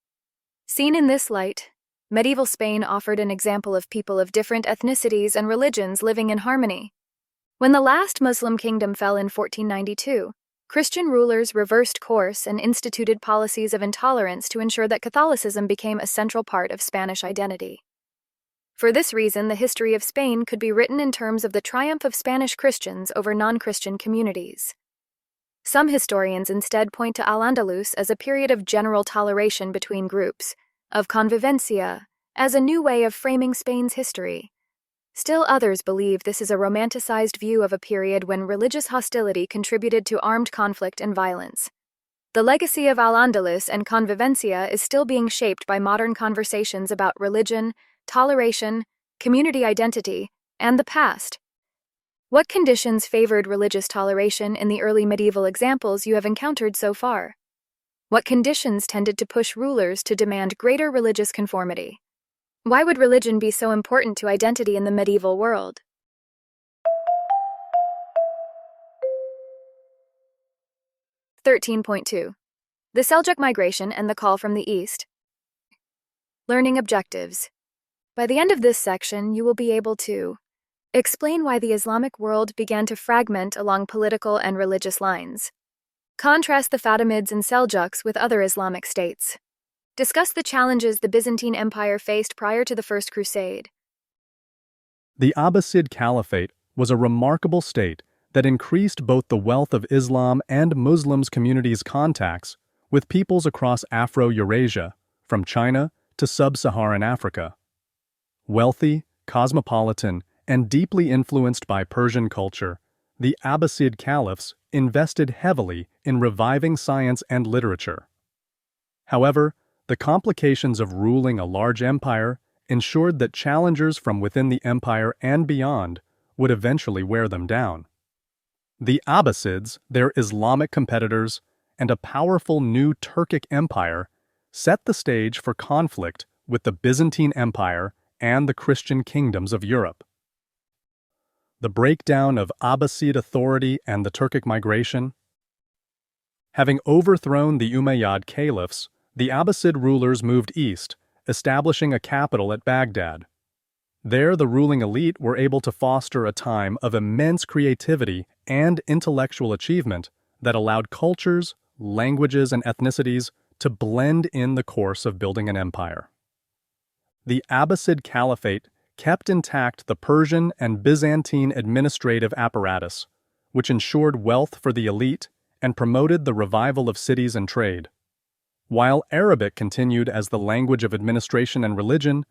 Seen in this light, medieval Spain offered an example of people of different ethnicities and religions living in harmony. When the last Muslim kingdom fell in 1492, Christian rulers reversed course and instituted policies of intolerance to ensure that Catholicism became a central part of Spanish identity. For this reason, the history of Spain could be written in terms of the triumph of Spanish Christians over non-Christian communities. Some historians instead point to Al-Andalus as a period of general toleration between groups, of convivencia, as a new way of framing Spain's history. Still others believe this is a romanticized view of a period when religious hostility contributed to armed conflict and violence. The legacy of Al-Andalus and convivencia is still being shaped by modern conversations about religion, toleration, community identity, and the past. What conditions favored religious toleration in the early medieval examples you have encountered so far? What conditions tended to push rulers to demand greater religious conformity? Why would religion be so important to identity in the medieval world? (13.2) The Seljuk migration and the call from the east. Learning objectives. By the end of this section, you will be able to explain why the Islamic world began to fragment along political and religious lines. Contrast the Fatimids and Seljuks with other Islamic states. Discuss the challenges the Byzantine Empire faced prior to the First Crusade. The Abbasid Caliphate was a remarkable state that increased both the wealth of Islam and Muslims' communities' contacts with peoples across Afro-Eurasia, from China to sub-Saharan Africa. Wealthy, cosmopolitan, and deeply influenced by Persian culture, the Abbasid caliphs invested heavily in reviving science and literature. However, the complications of ruling a large empire ensured that challengers from within the empire and beyond would eventually wear them down. The Abbasids, their Islamic competitors, and a powerful new Turkic empire set the stage for conflict with the Byzantine Empire and the Christian kingdoms of Europe. The breakdown of Abbasid authority and the Turkic migration. Having overthrown the Umayyad caliphs, the Abbasid rulers moved east, establishing a capital at Baghdad. There, the ruling elite were able to foster a time of immense creativity and intellectual achievement that allowed cultures, languages, and ethnicities to blend in the course of building an empire. The Abbasid Caliphate kept intact the Persian and Byzantine administrative apparatus, which ensured wealth for the elite and promoted the revival of cities and trade. While Arabic continued as the language of administration and religion,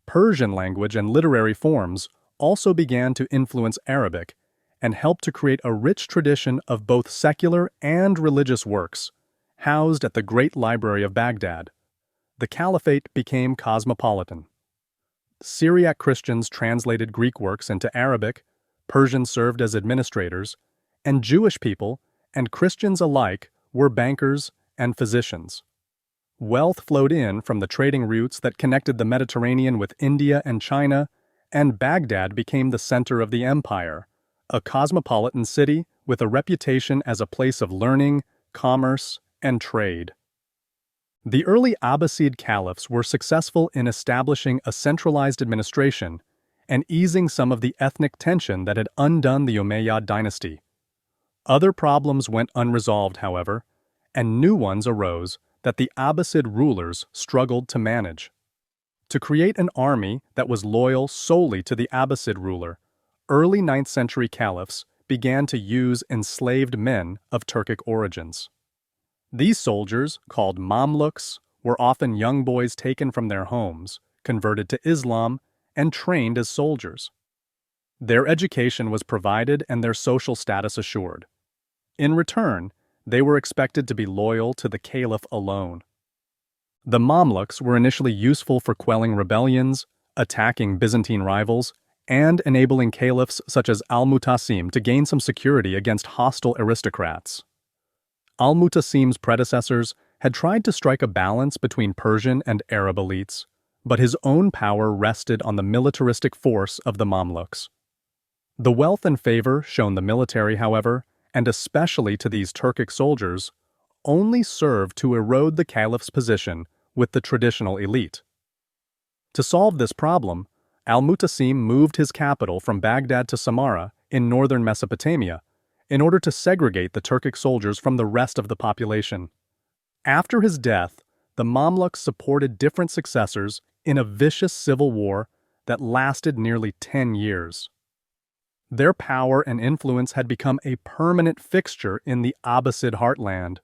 Persian language and literary forms also began to influence Arabic and helped to create a rich tradition of both secular and religious works, housed at the Great Library of Baghdad. The Caliphate became cosmopolitan. Syriac Christians translated Greek works into Arabic, Persians served as administrators, and Jewish people and Christians alike were bankers and physicians. Wealth flowed in from the trading routes that connected the Mediterranean with India and China, and Baghdad became the center of the empire, a cosmopolitan city with a reputation as a place of learning, commerce, and trade. The early Abbasid caliphs were successful in establishing a centralized administration and easing some of the ethnic tension that had undone the Umayyad dynasty. Other problems went unresolved, however, and new ones arose that the Abbasid rulers struggled to manage. To create an army that was loyal solely to the Abbasid ruler, early 9th century caliphs began to use enslaved men of Turkic origins. These soldiers, called Mamluks, were often young boys taken from their homes, converted to Islam, and trained as soldiers. Their education was provided and their social status assured. In return, they were expected to be loyal to the caliph alone. The Mamluks were initially useful for quelling rebellions, attacking Byzantine rivals, and enabling caliphs such as Al-Mutasim to gain some security against hostile aristocrats. Al-Mutasim's predecessors had tried to strike a balance between Persian and Arab elites, but his own power rested on the militaristic force of the Mamluks. The wealth and favor shown the military, however, and especially to these Turkic soldiers, only served to erode the caliph's position with the traditional elite. To solve this problem, Al-Mutasim moved his capital from Baghdad to Samarra in northern Mesopotamia in order to segregate the Turkic soldiers from the rest of the population. After his death, the Mamluks supported different successors in a vicious civil war that lasted nearly 10 years. Their power and influence had become a permanent fixture in the Abbasid heartland.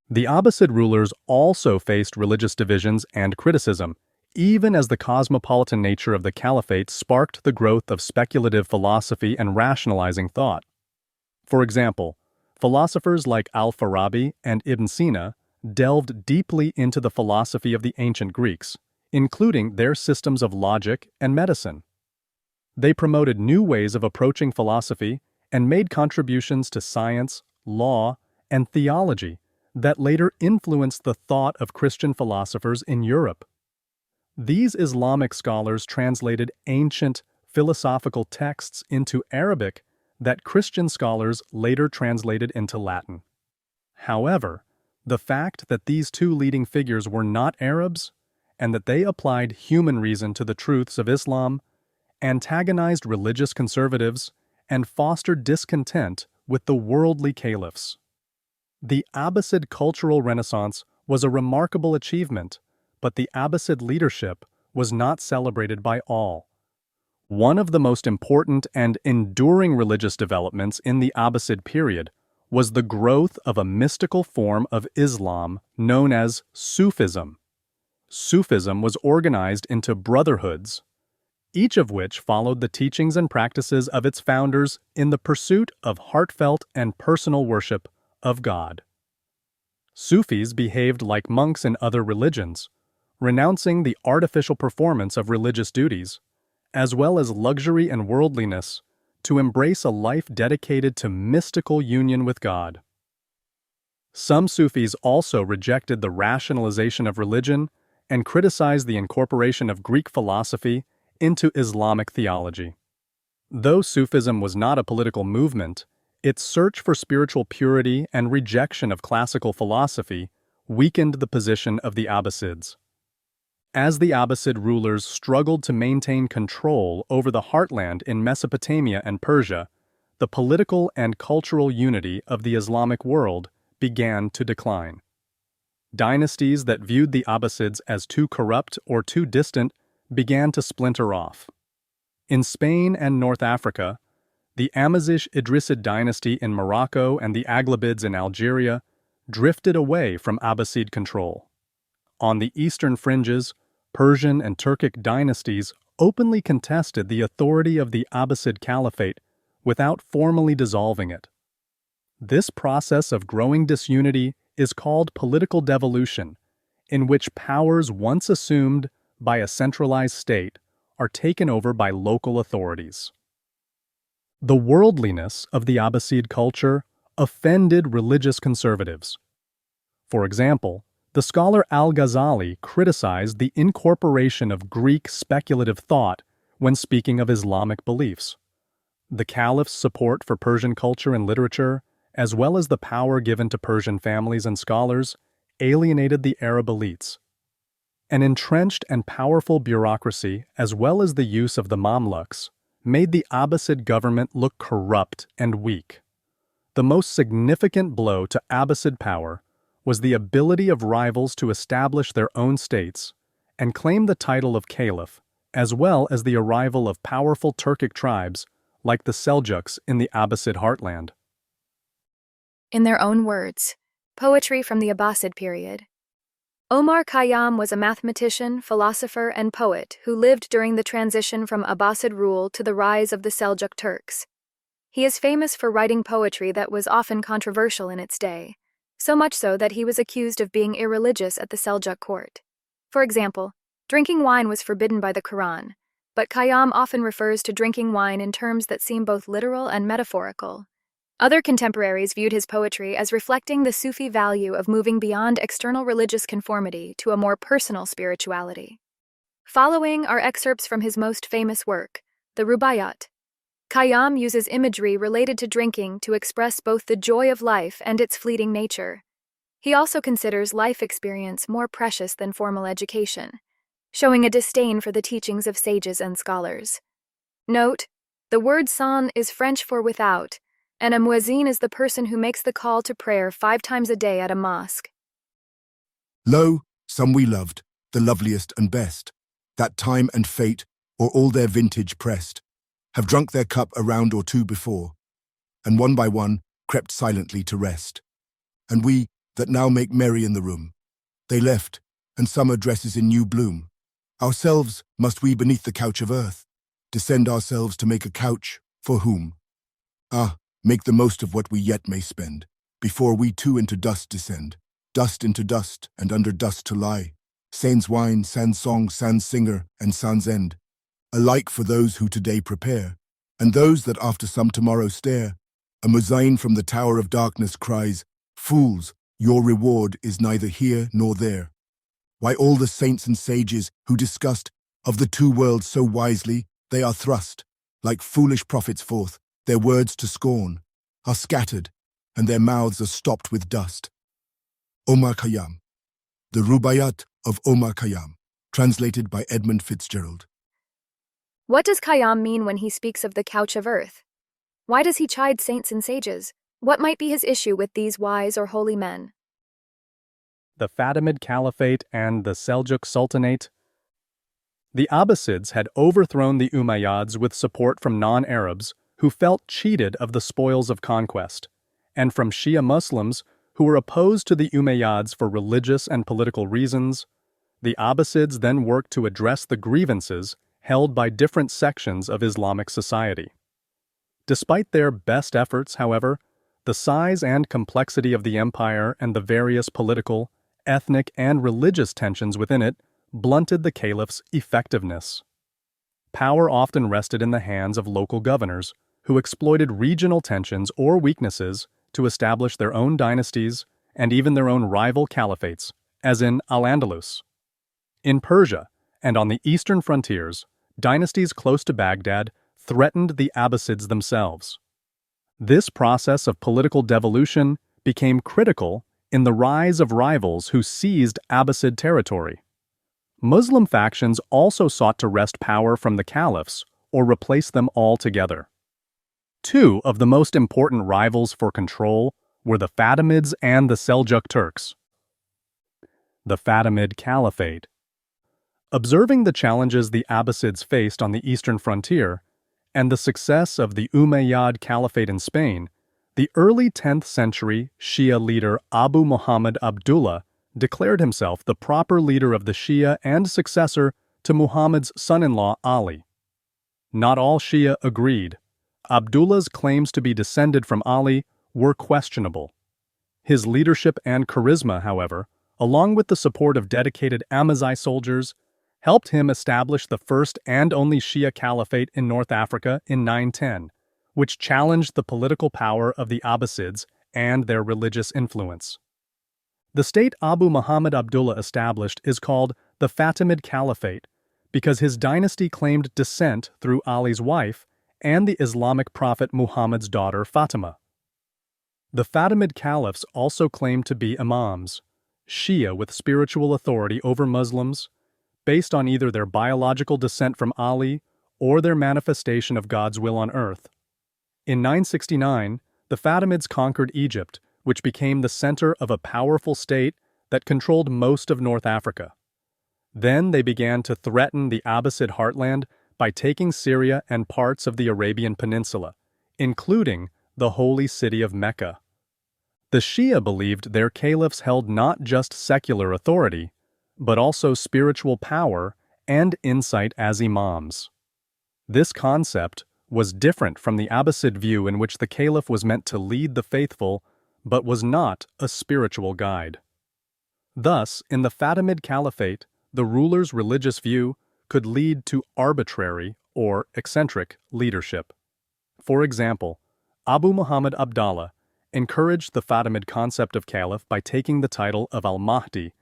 The Abbasid rulers also faced religious divisions and criticism, even as the cosmopolitan nature of the caliphate sparked the growth of speculative philosophy and rationalizing thought. For example, philosophers like Al-Farabi and Ibn Sina delved deeply into the philosophy of the ancient Greeks, including their systems of logic and medicine. They promoted new ways of approaching philosophy and made contributions to science, law, and theology that later influenced the thought of Christian philosophers in Europe. These Islamic scholars translated ancient philosophical texts into Arabic that Christian scholars later translated into Latin. However, the fact that these two leading figures were not Arabs and that they applied human reason to the truths of Islam antagonized religious conservatives and fostered discontent with the worldly caliphs. The Abbasid cultural renaissance was a remarkable achievement, but the Abbasid leadership was not celebrated by all. One of the most important and enduring religious developments in the Abbasid period was the growth of a mystical form of Islam known as Sufism. Sufism was organized into brotherhoods. each of which followed the teachings and practices of its founders in the pursuit of heartfelt and personal worship of God. Sufis behaved like monks in other religions, renouncing the artificial performance of religious duties, as well as luxury and worldliness, to embrace a life dedicated to mystical union with God. Some Sufis also rejected the rationalization of religion and criticized the incorporation of Greek philosophy into Islamic theology. Though Sufism was not a political movement, its search for spiritual purity and rejection of classical philosophy weakened the position of the Abbasids. As the Abbasid rulers struggled to maintain control over the heartland in Mesopotamia and Persia, the political and cultural unity of the Islamic world began to decline. Dynasties that viewed the Abbasids as too corrupt or too distant began to splinter off. In Spain and North Africa, the Amazish Idrisid dynasty in Morocco and the Aghlabids in Algeria drifted away from Abbasid control. On the eastern fringes, Persian and Turkic dynasties openly contested the authority of the Abbasid Caliphate without formally dissolving it. This process of growing disunity is called political devolution, in which powers once assumed by a centralized state are taken over by local authorities. The worldliness of the Abbasid culture offended religious conservatives. For example, the scholar Al-Ghazali criticized the incorporation of Greek speculative thought when speaking of Islamic beliefs. The caliph's support for Persian culture and literature, as well as the power given to Persian families and scholars, alienated the Arab elites. An entrenched and powerful bureaucracy, as well as the use of the Mamluks, made the Abbasid government look corrupt and weak. The most significant blow to Abbasid power was the ability of rivals to establish their own states and claim the title of caliph, as well as the arrival of powerful Turkic tribes like the Seljuks in the Abbasid heartland. In their own words, poetry from the Abbasid period. Omar Khayyam was a mathematician, philosopher, and poet who lived during the transition from Abbasid rule to the rise of the Seljuk Turks. He is famous for writing poetry that was often controversial in its day, so much so that he was accused of being irreligious at the Seljuk court. For example, drinking wine was forbidden by the Quran, but Khayyam often refers to drinking wine in terms that seem both literal and metaphorical. Other contemporaries viewed his poetry as reflecting the Sufi value of moving beyond external religious conformity to a more personal spirituality. Following are excerpts from his most famous work, the Rubaiyat. Khayyam uses imagery related to drinking to express both the joy of life and its fleeting nature. He also considers life experience more precious than formal education, showing a disdain for the teachings of sages and scholars. Note, the word san is French for without, and a muezzin is the person who makes the call to prayer 5 times a day at a mosque. Lo, some we loved, the loveliest and best, that time and fate, or all their vintage pressed, have drunk their cup a round or two before, and one by one crept silently to rest. And we, that now make merry in the room, they left, and summer dresses in new bloom. Ourselves must we beneath the couch of earth, descend ourselves to make a couch, for whom? Ah, make the most of what we yet may spend, before we too into dust descend, dust into dust, and under dust to lie. Sans wine, sans song, sans singer, and sans end, alike for those who today prepare, and those that after some tomorrow stare. A muezzin from the tower of darkness cries, Fools, your reward is neither here nor there. Why all the saints and sages who discussed of the two worlds so wisely, they are thrust, like foolish prophets forth, their words to scorn, are scattered, and their mouths are stopped with dust. Omar Khayyam. The Rubaiyat of Omar Khayyam, translated by Edmund Fitzgerald. What does Khayyam mean when he speaks of the couch of earth? Why does he chide saints and sages? What might be his issue with these wise or holy men? The Fatimid Caliphate and the Seljuk Sultanate. The Abbasids had overthrown the Umayyads with support from non-Arabs who felt cheated of the spoils of conquest, and from Shia Muslims who were opposed to the Umayyads for religious and political reasons. The Abbasids then worked to address the grievances held by different sections of Islamic society. Despite their best efforts, however, the size and complexity of the empire and the various political, ethnic, and religious tensions within it blunted the caliph's effectiveness. Power often rested in the hands of local governors, who exploited regional tensions or weaknesses to establish their own dynasties and even their own rival caliphates, as in Al-Andalus. In Persia and on the eastern frontiers, dynasties close to Baghdad threatened the Abbasids themselves. This process of political devolution became critical in the rise of rivals who seized Abbasid territory. Muslim factions also sought to wrest power from the caliphs or replace them altogether. Two of the most important rivals for control were the Fatimids and the Seljuk Turks. The Fatimid Caliphate. Observing the challenges the Abbasids faced on the eastern frontier and the success of the Umayyad Caliphate in Spain, the early 10th century Shia leader Abu Muhammad Abdullah declared himself the proper leader of the Shia and successor to Muhammad's son-in-law Ali. Not all Shia agreed. Abdullah's claims to be descended from Ali were questionable. His leadership and charisma, however, along with the support of dedicated Amazigh soldiers, helped him establish the first and only Shia caliphate in North Africa in 910, which challenged the political power of the Abbasids and their religious influence. The state Abu Muhammad Abdullah established is called the Fatimid Caliphate because his dynasty claimed descent through Ali's wife and the Islamic prophet Muhammad's daughter Fatima. The Fatimid caliphs also claimed to be imams, Shia with spiritual authority over Muslims, based on either their biological descent from Ali or their manifestation of God's will on earth. In 969, the Fatimids conquered Egypt, which became the center of a powerful state that controlled most of North Africa. Then they began to threaten the Abbasid heartland by taking Syria and parts of the Arabian Peninsula, including the holy city of Mecca. The Shia believed their caliphs held not just secular authority, but also spiritual power and insight as imams. This concept was different from the Abbasid view in which the caliph was meant to lead the faithful, but was not a spiritual guide. Thus, in the Fatimid Caliphate, the ruler's religious view could lead to arbitrary or eccentric leadership. For example, Abu Muhammad Abdallah encouraged the Fatimid concept of caliph by taking the title of al-Mahdi,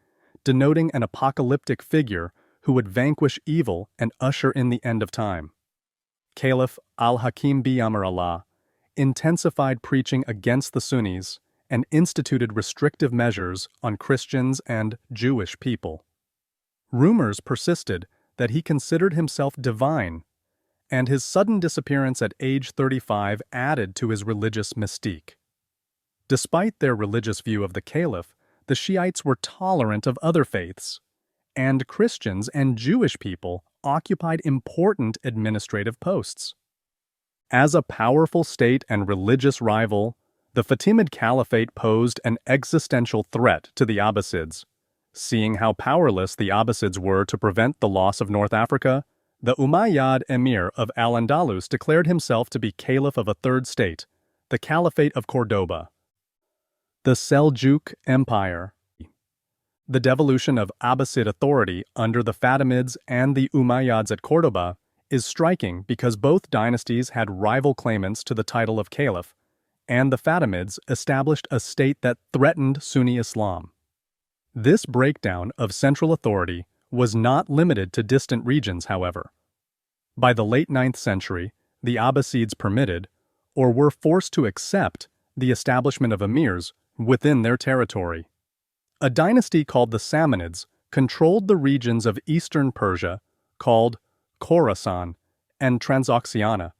denoting an apocalyptic figure who would vanquish evil and usher in the end of time. Caliph al-Hakim bi-Amr Allah intensified preaching against the Sunnis and instituted restrictive measures on Christians and Jewish people. Rumors persisted that he considered himself divine, and his sudden disappearance at age 35 added to his religious mystique. Despite their religious view of the caliph, the Shiites were tolerant of other faiths, and Christians and Jewish people occupied important administrative posts. As a powerful state and religious rival, the Fatimid Caliphate posed an existential threat to the Abbasids. Seeing how powerless the Abbasids were to prevent the loss of North Africa, the Umayyad emir of Al-Andalus declared himself to be caliph of a third state, the Caliphate of Cordoba. The Seljuk Empire. The devolution of Abbasid authority under the Fatimids and the Umayyads at Cordoba is striking because both dynasties had rival claimants to the title of caliph, and the Fatimids established a state that threatened Sunni Islam. This breakdown of central authority was not limited to distant regions, however. By the late 9th century, the Abbasids permitted, or were forced to accept, the establishment of emirs within their territory. A dynasty called the Samanids controlled the regions of eastern Persia, called Khorasan and Transoxiana,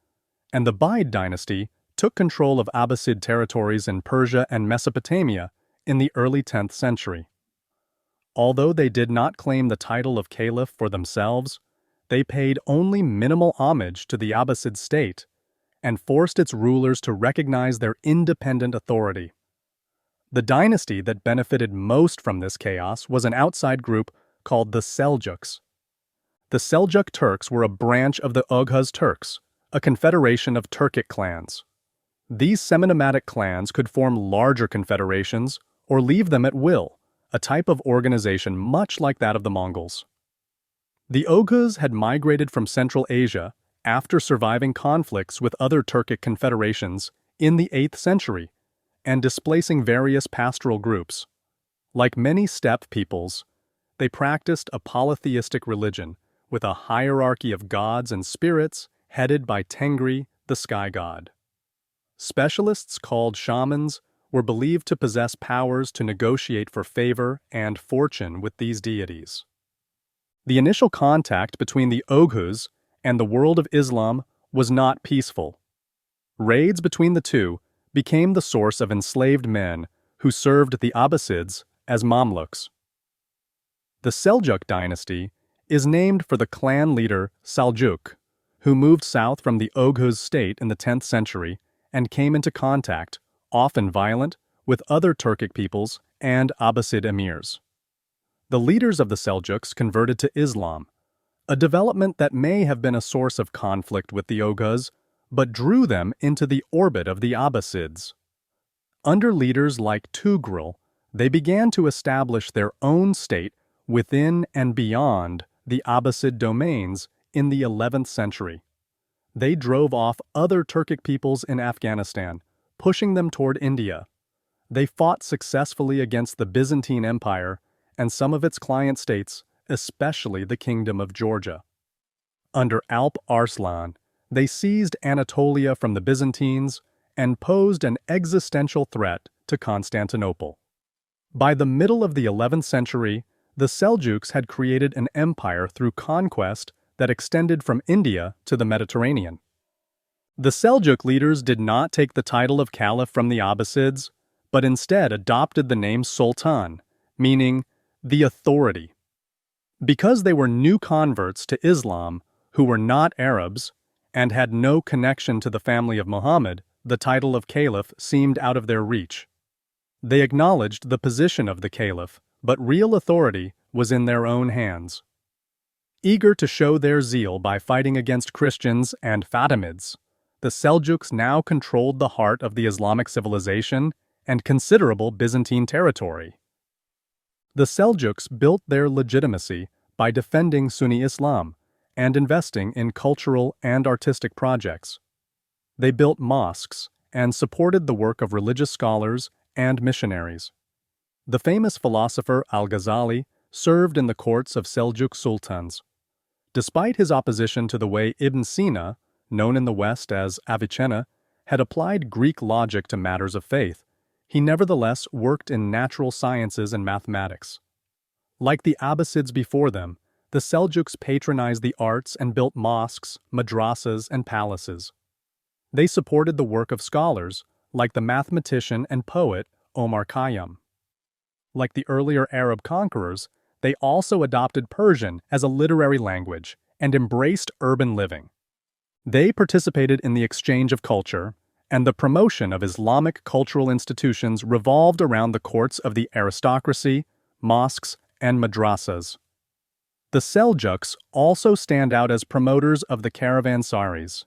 and the Buyid dynasty took control of Abbasid territories in Persia and Mesopotamia in the early 10th century. Although they did not claim the title of caliph for themselves, they paid only minimal homage to the Abbasid state and forced its rulers to recognize their independent authority. The dynasty that benefited most from this chaos was an outside group called the Seljuks. The Seljuk Turks were a branch of the Oghuz Turks, a confederation of Turkic clans. These semi-nomadic clans could form larger confederations or leave them at will, a type of organization much like that of the Mongols. The Oghuz had migrated from Central Asia after surviving conflicts with other Turkic confederations in the 8th century and displacing various pastoral groups. Like many steppe peoples, they practiced a polytheistic religion with a hierarchy of gods and spirits headed by Tengri, the sky god. Specialists called shamans were believed to possess powers to negotiate for favor and fortune with these deities. The initial contact between the Oghuz and the world of Islam was not peaceful. Raids between the two became the source of enslaved men who served the Abbasids as Mamluks. The Seljuk dynasty is named for the clan leader Seljuk, who moved south from the Oghuz state in the 10th century and came into contact, often violent, with other Turkic peoples and Abbasid emirs. The leaders of the Seljuks converted to Islam, a development that may have been a source of conflict with the Oghuz, but drew them into the orbit of the Abbasids. Under leaders like Tugril, they began to establish their own state within and beyond the Abbasid domains in the 11th century. They drove off other Turkic peoples in Afghanistan, pushing them toward India. They fought successfully against the Byzantine Empire and some of its client states, especially the Kingdom of Georgia. Under Alp Arslan, they seized Anatolia from the Byzantines and posed an existential threat to Constantinople. By the middle of the 11th century, the Seljuks had created an empire through conquest that extended from India to the Mediterranean. The Seljuk leaders did not take the title of caliph from the Abbasids, but instead adopted the name Sultan, meaning the authority. Because they were new converts to Islam who were not Arabs and had no connection to the family of Muhammad, the title of caliph seemed out of their reach. They acknowledged the position of the caliph, but real authority was in their own hands. Eager to show their zeal by fighting against Christians and Fatimids, the Seljuks now controlled the heart of the Islamic civilization and considerable Byzantine territory. The Seljuks built their legitimacy by defending Sunni Islam and investing in cultural and artistic projects. They built mosques and supported the work of religious scholars and missionaries. The famous philosopher Al-Ghazali served in the courts of Seljuk sultans. Despite his opposition to the way Ibn Sina, known in the West as Avicenna, had applied Greek logic to matters of faith, he nevertheless worked in natural sciences and mathematics. Like the Abbasids before them, the Seljuks patronized the arts and built mosques, madrasas, and palaces. They supported the work of scholars, like the mathematician and poet Omar Khayyam. Like the earlier Arab conquerors, they also adopted Persian as a literary language and embraced urban living. They participated in the exchange of culture, and the promotion of Islamic cultural institutions revolved around the courts of the aristocracy, mosques, and madrasas. The Seljuks also stand out as promoters of the caravansaries,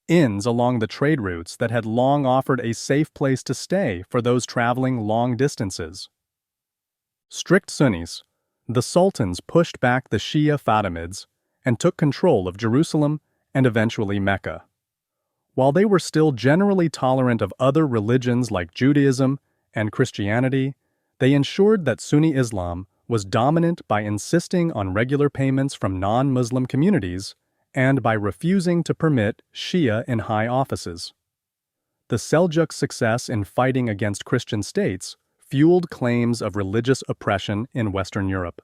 inns along the trade routes that had long offered a safe place to stay for those traveling long distances. Strict Sunnis, the sultans pushed back the Shia Fatimids and took control of Jerusalem and eventually Mecca. While they were still generally tolerant of other religions like Judaism and Christianity, they ensured that Sunni Islam was dominant by insisting on regular payments from non-Muslim communities and by refusing to permit Shia in high offices. The Seljuk success in fighting against Christian states fueled claims of religious oppression in Western Europe.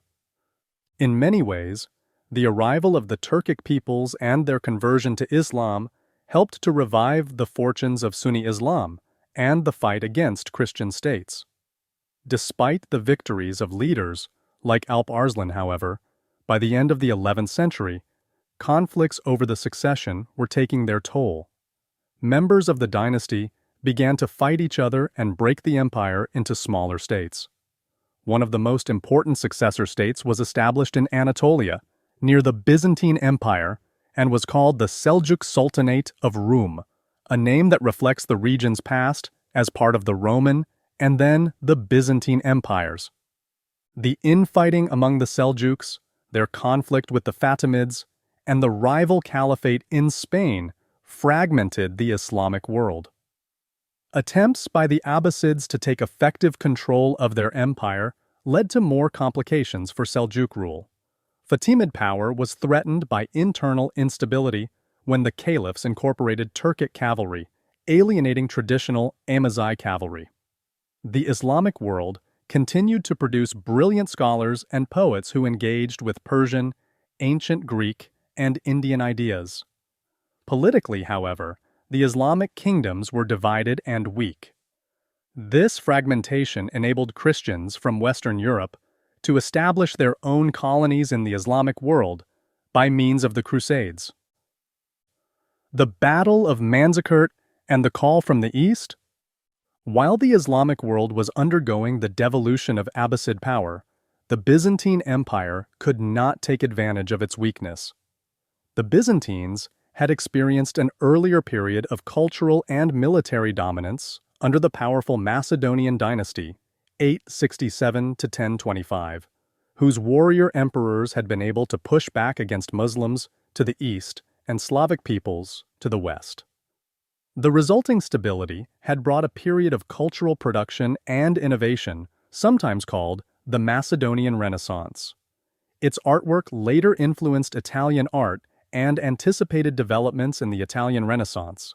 In many ways, the arrival of the Turkic peoples and their conversion to Islam helped to revive the fortunes of Sunni Islam and the fight against Christian states. Despite the victories of leaders like Alp Arslan, however, by the end of the 11th century, conflicts over the succession were taking their toll. Members of the dynasty began to fight each other and break the empire into smaller states. One of the most important successor states was established in Anatolia, near the Byzantine Empire, and was called the Seljuk Sultanate of Rum, a name that reflects the region's past as part of the Roman and then the Byzantine empires. The infighting among the Seljuks, their conflict with the Fatimids, and the rival caliphate in Spain fragmented the Islamic world. Attempts by the Abbasids to take effective control of their empire led to more complications for Seljuk rule. Fatimid power was threatened by internal instability when the caliphs incorporated Turkic cavalry, alienating traditional Amazigh cavalry. The Islamic world continued to produce brilliant scholars and poets who engaged with Persian, ancient Greek, and Indian ideas. Politically, however, the Islamic kingdoms were divided and weak. This fragmentation enabled Christians from Western Europe to establish their own colonies in the Islamic world by means of the Crusades. The Battle of Manzikert and the Call from the East? While the Islamic world was undergoing the devolution of Abbasid power, the Byzantine Empire could not take advantage of its weakness. The Byzantines had experienced an earlier period of cultural and military dominance under the powerful Macedonian dynasty, 867 to 1025, whose warrior emperors had been able to push back against Muslims to the east and Slavic peoples to the west. The resulting stability had brought a period of cultural production and innovation, sometimes called the Macedonian Renaissance. Its artwork later influenced Italian art and anticipated developments in the Italian Renaissance.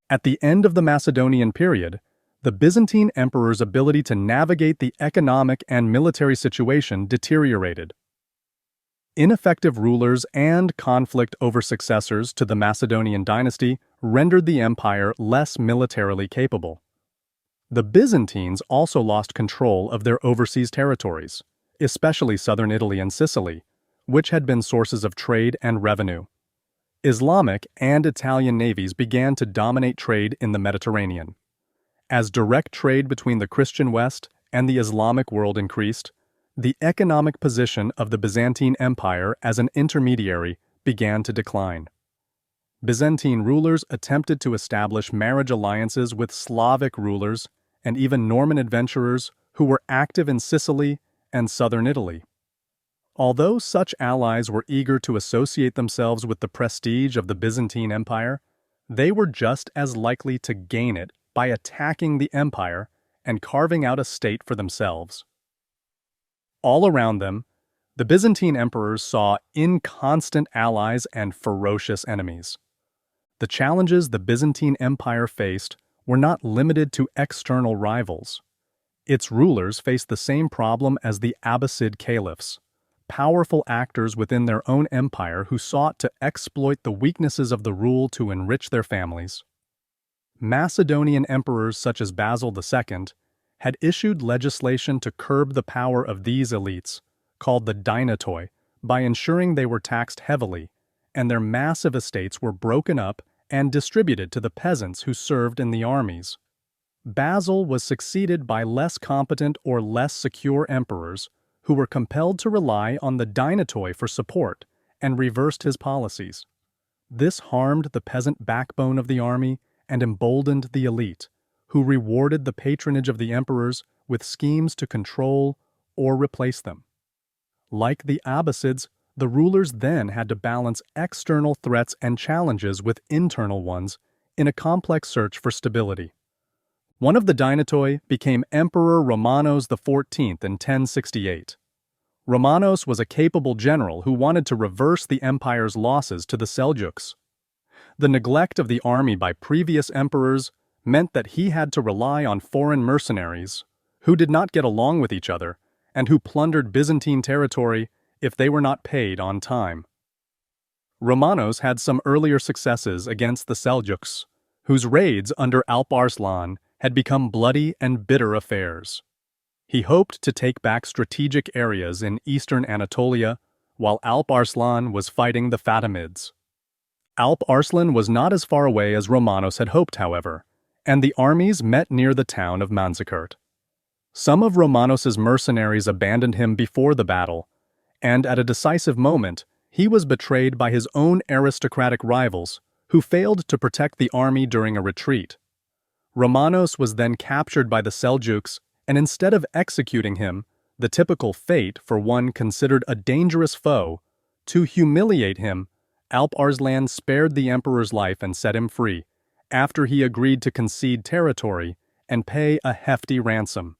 At the end of the Macedonian period, the Byzantine emperor's ability to navigate the economic and military situation deteriorated. Ineffective rulers and conflict over successors to the Macedonian dynasty rendered the empire less militarily capable. The Byzantines also lost control of their overseas territories, especially southern Italy and Sicily, which had been sources of trade and revenue. Islamic and Italian navies began to dominate trade in the Mediterranean. As direct trade between the Christian West and the Islamic world increased, the economic position of the Byzantine Empire as an intermediary began to decline. Byzantine rulers attempted to establish marriage alliances with Slavic rulers and even Norman adventurers who were active in Sicily and southern Italy. Although such allies were eager to associate themselves with the prestige of the Byzantine Empire, they were just as likely to gain it by attacking the empire and carving out a state for themselves. All around them, the Byzantine emperors saw inconstant allies and ferocious enemies. The challenges the Byzantine Empire faced were not limited to external rivals. Its rulers faced the same problem as the Abbasid caliphs, powerful actors within their own empire who sought to exploit the weaknesses of the rule to enrich their families. Macedonian emperors such as Basil II had issued legislation to curb the power of these elites, called the dinotoi, by ensuring they were taxed heavily, and their massive estates were broken up and distributed to the peasants who served in the armies. Basil was succeeded by less competent or less secure emperors who were compelled to rely on the dinotoi for support and reversed his policies. This harmed the peasant backbone of the army and emboldened the elite, who rewarded the patronage of the emperors with schemes to control or replace them. Like the Abbasids, the rulers then had to balance external threats and challenges with internal ones in a complex search for stability. One of the dinotoi became Emperor Romanos XIV in 1068. Romanos was a capable general who wanted to reverse the empire's losses to the Seljuks. The neglect of the army by previous emperors meant that he had to rely on foreign mercenaries, who did not get along with each other and who plundered Byzantine territory if they were not paid on time. Romanos had some earlier successes against the Seljuks, whose raids under Alp Arslan had become bloody and bitter affairs. He hoped to take back strategic areas in eastern Anatolia, while Alp Arslan was fighting the Fatimids. Alp Arslan was not as far away as Romanos had hoped, however, and the armies met near the town of Manzikert. Some of Romanos's mercenaries abandoned him before the battle, and at a decisive moment, He was betrayed by his own aristocratic rivals, who failed to protect the army during a retreat. Romanos was then captured by the Seljuks, and instead of executing him, the typical fate for one considered a dangerous foe, to humiliate him, Alp Arslan spared the emperor's life and set him free, after he agreed to concede territory and pay a hefty ransom.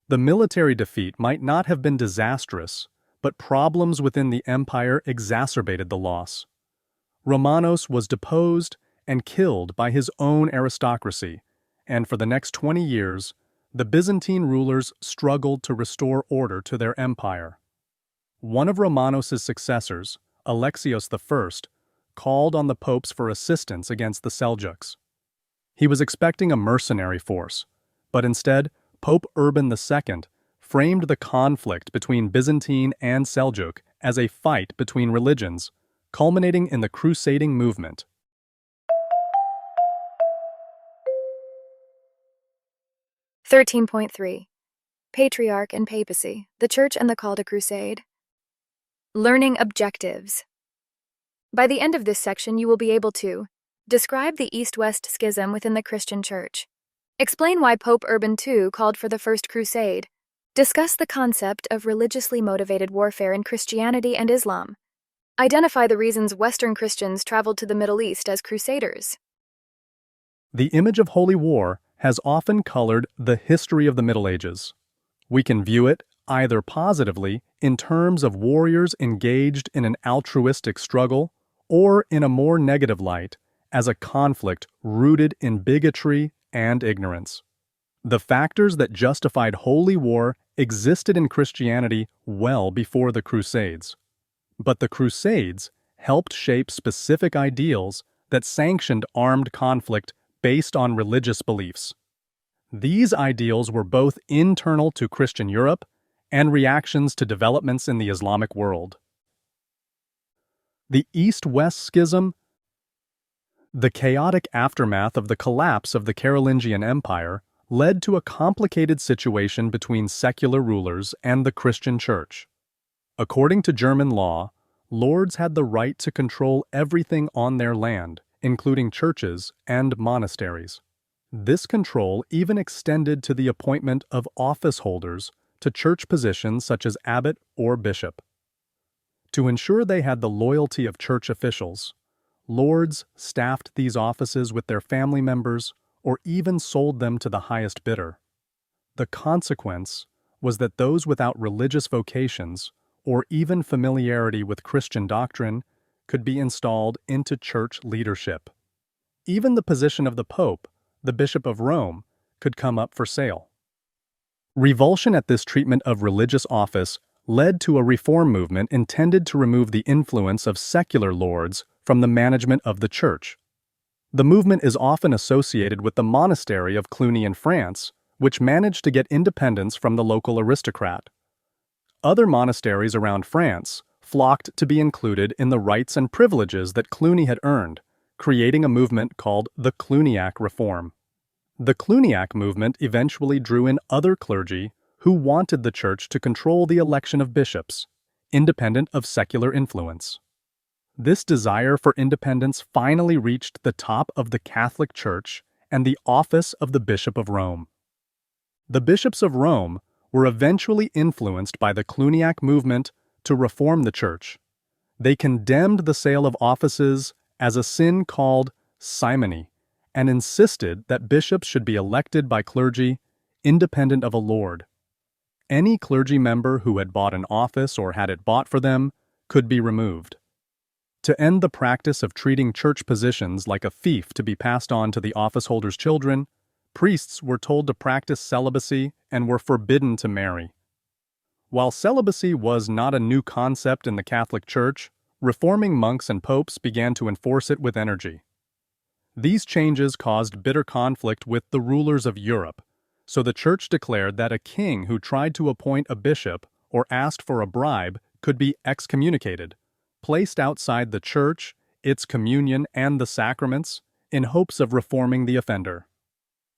The military defeat might not have been disastrous, but problems within the empire exacerbated the loss. Romanos was deposed and killed by his own aristocracy, and for the next 20 years, the Byzantine rulers struggled to restore order to their empire. One of Romanos' successors, Alexios I, called on the popes for assistance against the Seljuks. He was expecting a mercenary force, but instead, Pope Urban II framed the conflict between Byzantine and Seljuk as a fight between religions, culminating in the Crusading Movement. .3 Patriarch and Papacy, the Church and the Call to Crusade. Learning objectives. By the end of this section, you will be able to describe the East-West schism within the Christian Church, explain why Pope Urban II called for the First Crusade, discuss the concept of religiously motivated warfare in Christianity and Islam, identify the reasons Western Christians traveled to the Middle East as crusaders. The image of holy war has often colored the history of the Middle Ages. We can view it either positively in terms of warriors engaged in an altruistic struggle, or in a more negative light as a conflict rooted in bigotry and ignorance. The factors that justified holy war existed in Christianity well before the Crusades. But the Crusades helped shape specific ideals that sanctioned armed conflict based on religious beliefs. These ideals were both internal to Christian Europe and reactions to developments in the Islamic world. The East-West Schism. The chaotic aftermath of the collapse of the Carolingian Empire led to a complicated situation between secular rulers and the Christian Church. According to German law, lords had the right to control everything on their land, including churches and monasteries. This control even extended to the appointment of office holders to church positions such as abbot or bishop. To ensure they had the loyalty of church officials, lords staffed these offices with their family members or even sold them to the highest bidder. The consequence was that those without religious vocations or even familiarity with Christian doctrine could be installed into church leadership. Even the position of the Pope, the Bishop of Rome, could come up for sale. Revulsion at this treatment of religious office led to a reform movement intended to remove the influence of secular lords from the management of the church. The movement is often associated with the monastery of Cluny in France, which managed to get independence from the local aristocrat. Other monasteries around France flocked to be included in the rights and privileges that Cluny had earned, creating a movement called the Cluniac Reform. The Cluniac movement eventually drew in other clergy who wanted the church to control the election of bishops, independent of secular influence. This desire for independence finally reached the top of the Catholic Church and the office of the Bishop of Rome. The bishops of Rome were eventually influenced by the Cluniac movement to reform the church. They condemned the sale of offices as a sin called simony and insisted that bishops should be elected by clergy independent of a lord. Any clergy member who had bought an office or had it bought for them could be removed. To end the practice of treating church positions like a fief to be passed on to the office holder's children, priests were told to practice celibacy and were forbidden to marry. While celibacy was not a new concept in the Catholic Church, reforming monks and popes began to enforce it with energy. These changes caused bitter conflict with the rulers of Europe, so the Church declared that a king who tried to appoint a bishop or asked for a bribe could be excommunicated, placed outside the Church, its communion, and the sacraments, in hopes of reforming the offender.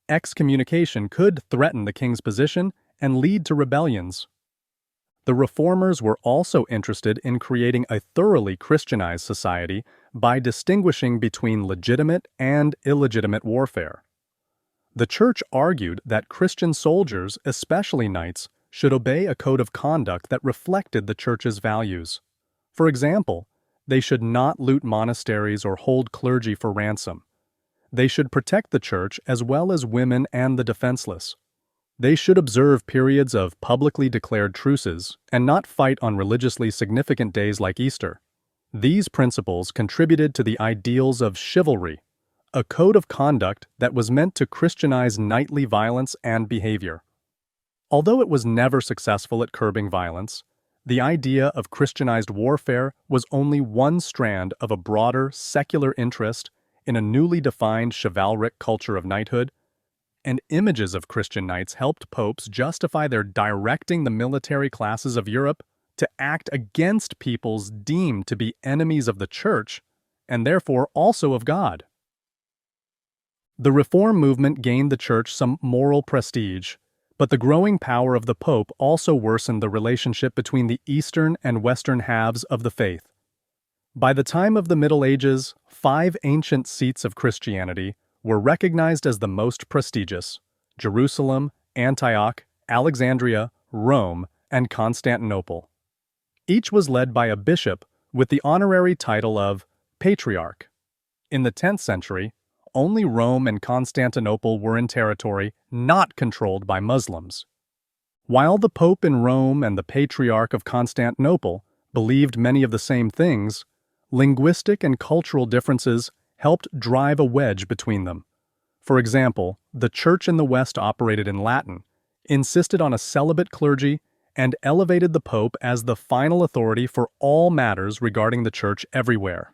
Excommunication could threaten the king's position and lead to rebellions. The reformers were also interested in creating a thoroughly Christianized society by distinguishing between legitimate and illegitimate warfare. The Church argued that Christian soldiers, especially knights, should obey a code of conduct that reflected the Church's values. For example, they should not loot monasteries or hold clergy for ransom. They should protect the Church as well as women and the defenseless. They should observe periods of publicly declared truces and not fight on religiously significant days like Easter. These principles contributed to the ideals of chivalry, a code of conduct that was meant to Christianize knightly violence and behavior. Although it was never successful at curbing violence, the idea of Christianized warfare was only one strand of a broader secular interest in a newly defined chivalric culture of knighthood, and images of Christian knights helped popes justify their directing the military classes of Europe to act against peoples deemed to be enemies of the Church, and therefore also of God. The Reform movement gained the Church some moral prestige, but the growing power of the Pope also worsened the relationship between the eastern and western halves of the faith. By the time of the Middle Ages, 5 ancient seats of Christianity were recognized as the most prestigious: Jerusalem, Antioch, Alexandria, Rome, and Constantinople. Each was led by a bishop with the honorary title of Patriarch. In the 10th century, only Rome and Constantinople were in territory not controlled by Muslims. While the Pope in Rome and the Patriarch of Constantinople believed many of the same things, linguistic and cultural differences helped drive a wedge between them. For example, the Church in the West operated in Latin, insisted on a celibate clergy, and elevated the Pope as the final authority for all matters regarding the Church everywhere.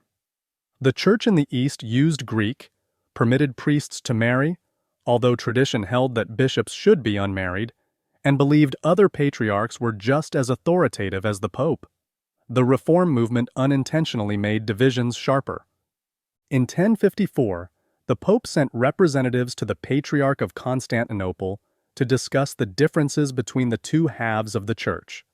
The Church in the East used Greek, permitted priests to marry, although tradition held that bishops should be unmarried, and believed other patriarchs were just as authoritative as the Pope. The Reform movement unintentionally made divisions sharper. In 1054, the Pope sent representatives to the Patriarch of Constantinople to discuss the differences between the two halves of the Church.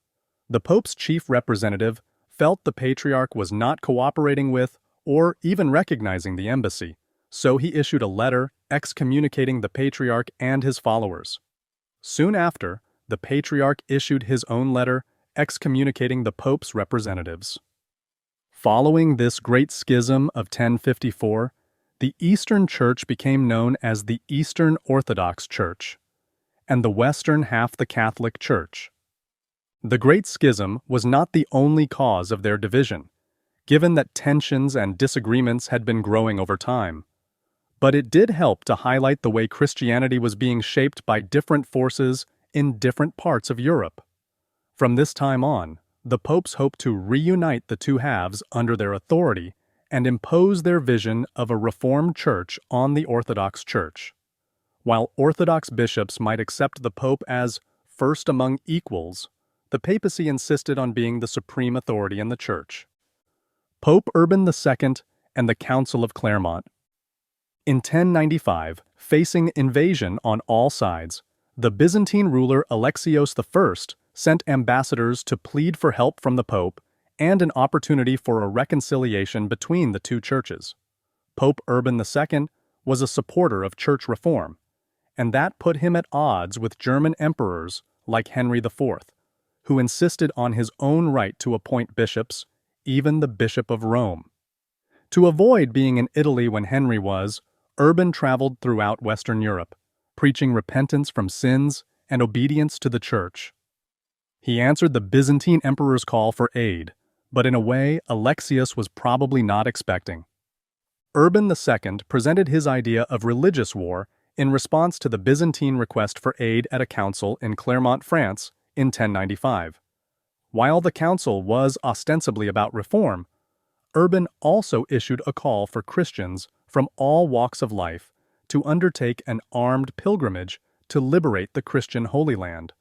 The Pope's chief representative felt the Patriarch was not cooperating with or even recognizing the embassy, so he issued a letter excommunicating the Patriarch and his followers. Soon after, the Patriarch issued his own letter excommunicating the Pope's representatives. Following this great schism of 1054, the Eastern Church became known as the Eastern Orthodox Church, and the Western half the Catholic Church. The Great Schism was not the only cause of their division, given that tensions and disagreements had been growing over time. But it did help to highlight the way Christianity was being shaped by different forces in different parts of Europe. From this time on, the popes hoped to reunite the two halves under their authority and impose their vision of a Reformed Church on the Orthodox Church. While Orthodox bishops might accept the Pope as first among equals, the papacy insisted on being the supreme authority in the Church. Pope Urban II and the Council of Clermont. In 1095, facing invasion on all sides, the Byzantine ruler Alexios I sent ambassadors to plead for help from the Pope and an opportunity for a reconciliation between the two churches. Pope Urban II was a supporter of church reform, and that put him at odds with German emperors like Henry IV, who insisted on his own right to appoint bishops, even the Bishop of Rome. To avoid being in Italy when Henry was, Urban traveled throughout Western Europe, preaching repentance from sins and obedience to the Church. He answered the Byzantine emperor's call for aid, but in a way Alexius was probably not expecting. Urban II presented his idea of religious war in response to the Byzantine request for aid at a council in Clermont, France, in 1095. While the council was ostensibly about reform, Urban also issued a call for Christians from all walks of life to undertake an armed pilgrimage to liberate the Christian Holy Land,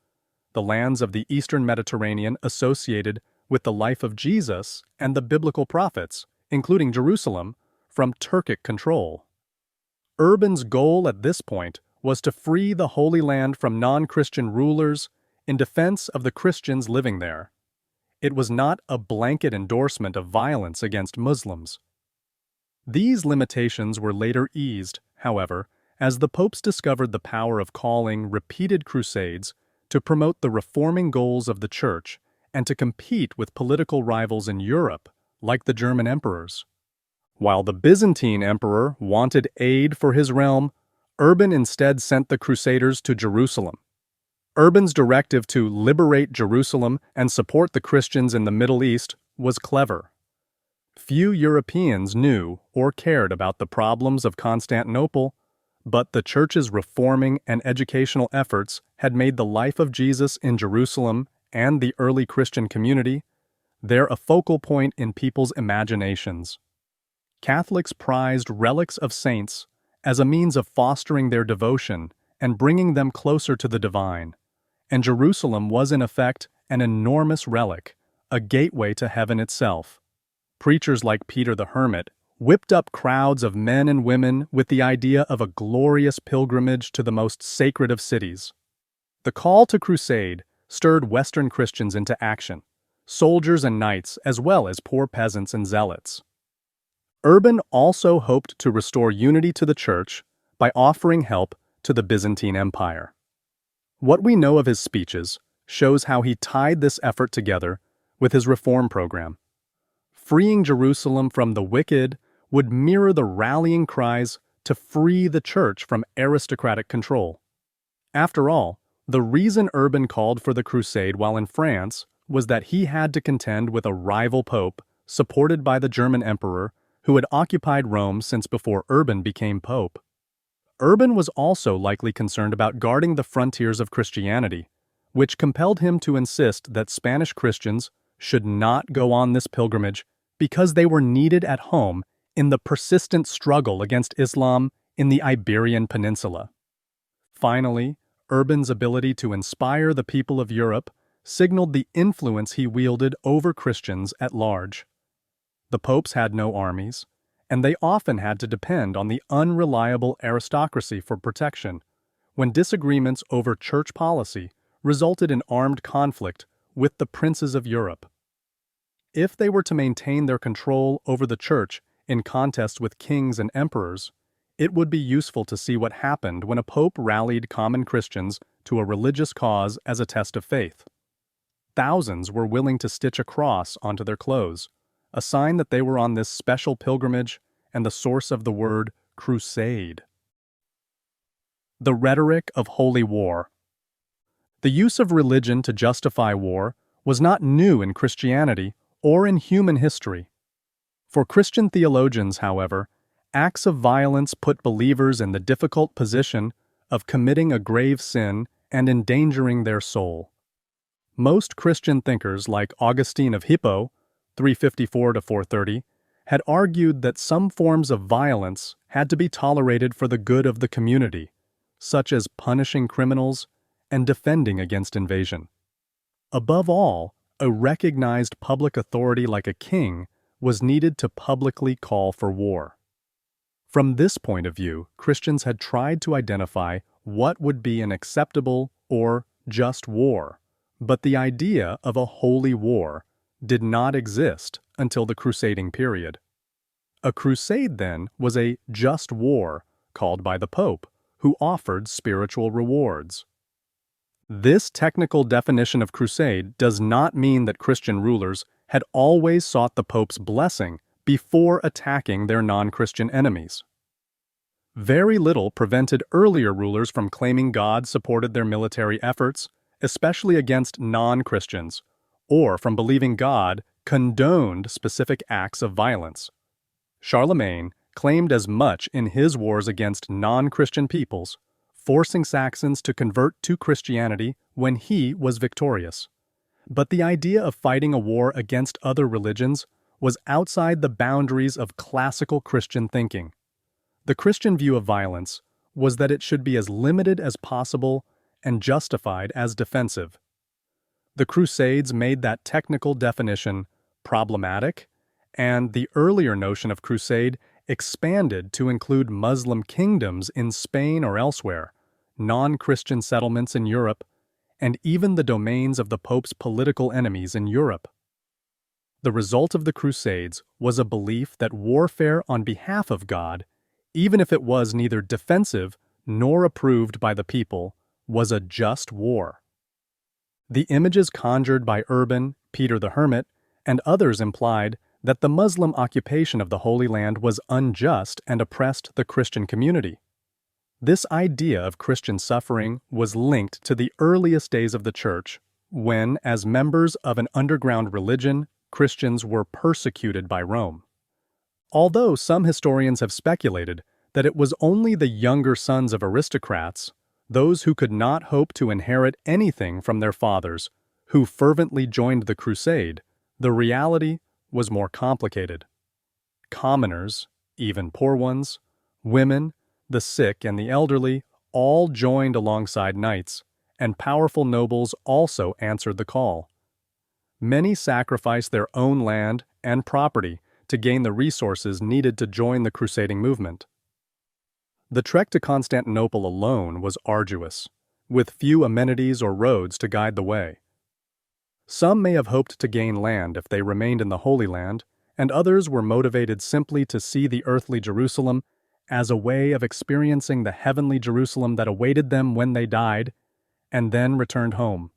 the lands of the Eastern Mediterranean associated with the life of Jesus and the biblical prophets, including Jerusalem, from Turkic control. Urban's goal at this point was to free the Holy Land from non-Christian rulers, in defense of the Christians living there. It was not a blanket endorsement of violence against Muslims. These limitations were later eased, however, as the popes discovered the power of calling repeated crusades to promote the reforming goals of the Church and to compete with political rivals in Europe, like the German emperors. While the Byzantine emperor wanted aid for his realm, Urban instead sent the Crusaders to Jerusalem. Urban's directive to liberate Jerusalem and support the Christians in the Middle East was clever. Few Europeans knew or cared about the problems of Constantinople, but the Church's reforming and educational efforts had made the life of Jesus in Jerusalem and the early Christian community there a focal point in people's imaginations. Catholics prized relics of saints as a means of fostering their devotion and bringing them closer to the divine, and Jerusalem was in effect an enormous relic, a gateway to heaven itself. Preachers like Peter the Hermit whipped up crowds of men and women with the idea of a glorious pilgrimage to the most sacred of cities. The call to crusade stirred Western Christians into action, soldiers and knights as well as poor peasants and zealots. Urban also hoped to restore unity to the Church by offering help to the Byzantine Empire. What we know of his speeches shows how he tied this effort together with his reform program. Freeing Jerusalem from the wicked would mirror the rallying cries to free the Church from aristocratic control. After all, the reason Urban called for the crusade while in France was that he had to contend with a rival pope supported by the German emperor who had occupied Rome since before Urban became pope. Urban was also likely concerned about guarding the frontiers of Christianity, which compelled him to insist that Spanish Christians should not go on this pilgrimage because they were needed at home in the persistent struggle against Islam in the Iberian Peninsula. Finally, Urban's ability to inspire the people of Europe signaled the influence he wielded over Christians at large. The popes had no armies, and they often had to depend on the unreliable aristocracy for protection, when disagreements over church policy resulted in armed conflict with the princes of Europe. If they were to maintain their control over the Church in contests with kings and emperors, it would be useful to see what happened when a pope rallied common Christians to a religious cause as a test of faith. Thousands were willing to stitch a cross onto their clothes, a sign that they were on this special pilgrimage and the source of the word crusade. The rhetoric of holy war. The use of religion to justify war was not new in Christianity or in human history. For Christian theologians, however, acts of violence put believers in the difficult position of committing a grave sin and endangering their soul. Most Christian thinkers like Augustine of Hippo, 354 to 430, had argued that some forms of violence had to be tolerated for the good of the community, such as punishing criminals and defending against invasion. Above all, a recognized public authority like a king was needed to publicly call for war. From this point of view, Christians had tried to identify what would be an acceptable or just war, but the idea of a holy war did not exist until the Crusading period. A crusade, then, was a just war called by the Pope, who offered spiritual rewards. This technical definition of crusade does not mean that Christian rulers had always sought the Pope's blessing before attacking their non-Christian enemies. Very little prevented earlier rulers from claiming God supported their military efforts, especially against non-Christians, or from believing God condoned specific acts of violence. Charlemagne claimed as much in his wars against non-Christian peoples, forcing Saxons to convert to Christianity when he was victorious. But the idea of fighting a war against other religions was outside the boundaries of classical Christian thinking. The Christian view of violence was that it should be as limited as possible and justified as defensive. The Crusades made that technical definition problematic, and the earlier notion of crusade expanded to include Muslim kingdoms in Spain or elsewhere, non-Christian settlements in Europe, and even the domains of the Pope's political enemies in Europe. The result of the Crusades was a belief that warfare on behalf of God, even if it was neither defensive nor approved by the people, was a just war. The images conjured by Urban, Peter the Hermit, and others implied that the Muslim occupation of the Holy Land was unjust and oppressed the Christian community. This idea of Christian suffering was linked to the earliest days of the Church, when, as members of an underground religion, Christians were persecuted by Rome. Although some historians have speculated that it was only the younger sons of aristocrats, those who could not hope to inherit anything from their fathers, who fervently joined the crusade, the reality was more complicated. Commoners, even poor ones, women, the sick and the elderly, all joined alongside knights, and powerful nobles also answered the call. Many sacrificed their own land and property to gain the resources needed to join the crusading movement. The trek to Constantinople alone was arduous, with few amenities or roads to guide the way. Some may have hoped to gain land if they remained in the Holy Land, and others were motivated simply to see the earthly Jerusalem as a way of experiencing the heavenly Jerusalem that awaited them when they died, and then returned home.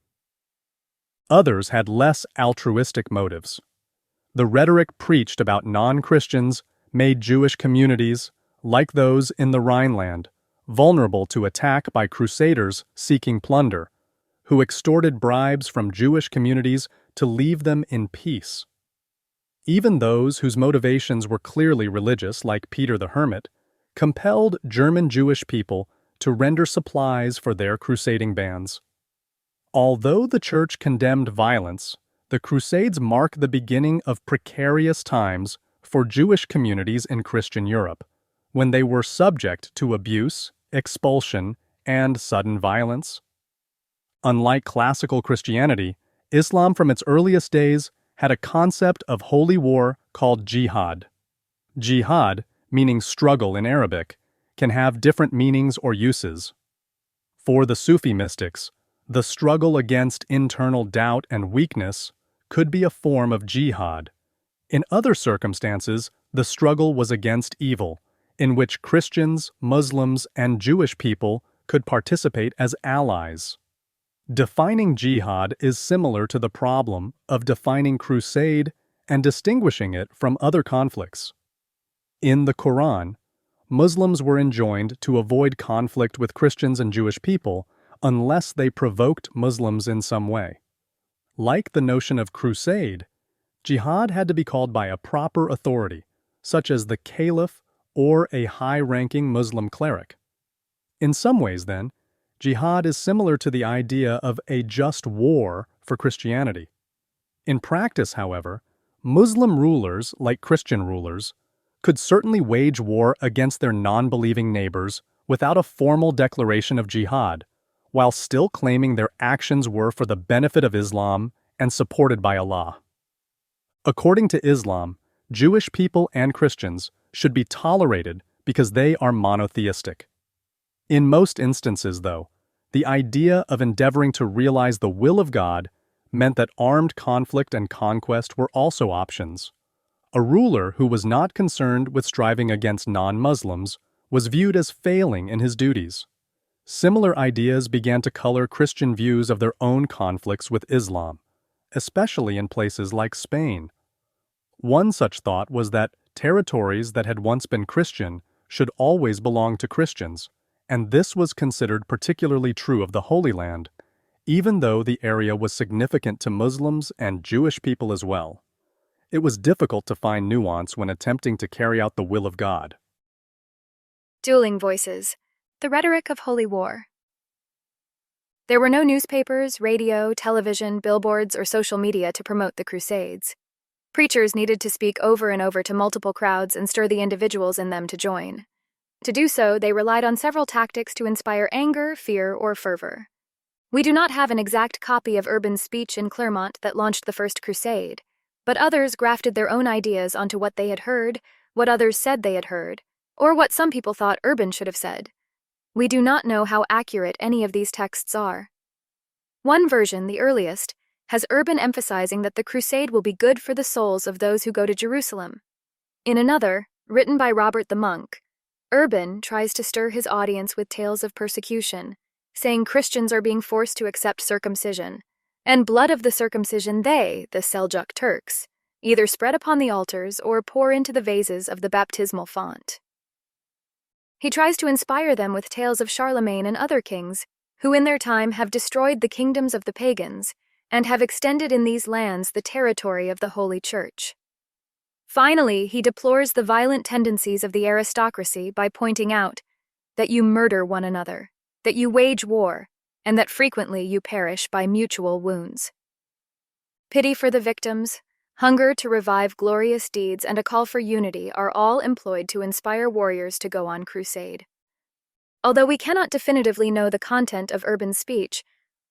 Others had less altruistic motives. The rhetoric preached about non-Christians made Jewish communities, like those in the Rhineland, vulnerable to attack by crusaders seeking plunder, who extorted bribes from Jewish communities to leave them in peace. Even those whose motivations were clearly religious, like Peter the Hermit, compelled German Jewish people to render supplies for their crusading bands. Although the Church condemned violence, the Crusades mark the beginning of precarious times for Jewish communities in Christian Europe, when they were subject to abuse, expulsion, and sudden violence. Unlike classical Christianity, Islam from its earliest days had a concept of holy war called jihad. Jihad, meaning struggle in Arabic, can have different meanings or uses. For the Sufi mystics, the struggle against internal doubt and weakness could be a form of jihad. In other circumstances, the struggle was against evil, in which Christians, Muslims, and Jewish people could participate as allies. Defining jihad is similar to the problem of defining crusade and distinguishing it from other conflicts. In the Quran, Muslims were enjoined to avoid conflict with Christians and Jewish people unless they provoked Muslims in some way. Like the notion of crusade, jihad had to be called by a proper authority, such as the caliph or a high-ranking Muslim cleric. In some ways, then, jihad is similar to the idea of a just war for Christianity. In practice, however, Muslim rulers, like Christian rulers, could certainly wage war against their non-believing neighbors without a formal declaration of jihad, while still claiming their actions were for the benefit of Islam and supported by Allah. According to Islam, Jewish people and Christians should be tolerated because they are monotheistic. In most instances, though, the idea of endeavoring to realize the will of God meant that armed conflict and conquest were also options. A ruler who was not concerned with striving against non-Muslims was viewed as failing in his duties. Similar ideas began to color Christian views of their own conflicts with Islam, especially in places like Spain. One such thought was that territories that had once been Christian should always belong to Christians, and this was considered particularly true of the Holy Land, even though the area was significant to Muslims and Jewish people as well. It was difficult to find nuance when attempting to carry out the will of God. Dueling voices. The rhetoric of holy war. There were no newspapers, radio, television, billboards, or social media to promote the Crusades. Preachers needed to speak over and over to multiple crowds and stir the individuals in them to join. To do so, they relied on several tactics to inspire anger, fear, or fervor. We do not have an exact copy of Urban's speech in Clermont that launched the First Crusade, but others grafted their own ideas onto what they had heard, what others said they had heard, or what some people thought Urban should have said. We do not know how accurate any of these texts are. One version, the earliest, has Urban emphasizing that the crusade will be good for the souls of those who go to Jerusalem. In another, written by Robert the Monk, Urban tries to stir his audience with tales of persecution, saying Christians are being forced to accept circumcision, and blood of the circumcision they, the Seljuk Turks, either spread upon the altars or pour into the vases of the baptismal font. He tries to inspire them with tales of Charlemagne and other kings who in their time have destroyed the kingdoms of the pagans and have extended in these lands the territory of the Holy Church. Finally, he deplores the violent tendencies of the aristocracy by pointing out that you murder one another, that you wage war, and that frequently you perish by mutual wounds. Pity for the victims, hunger to revive glorious deeds, and a call for unity are all employed to inspire warriors to go on crusade. Although we cannot definitively know the content of Urban's speech,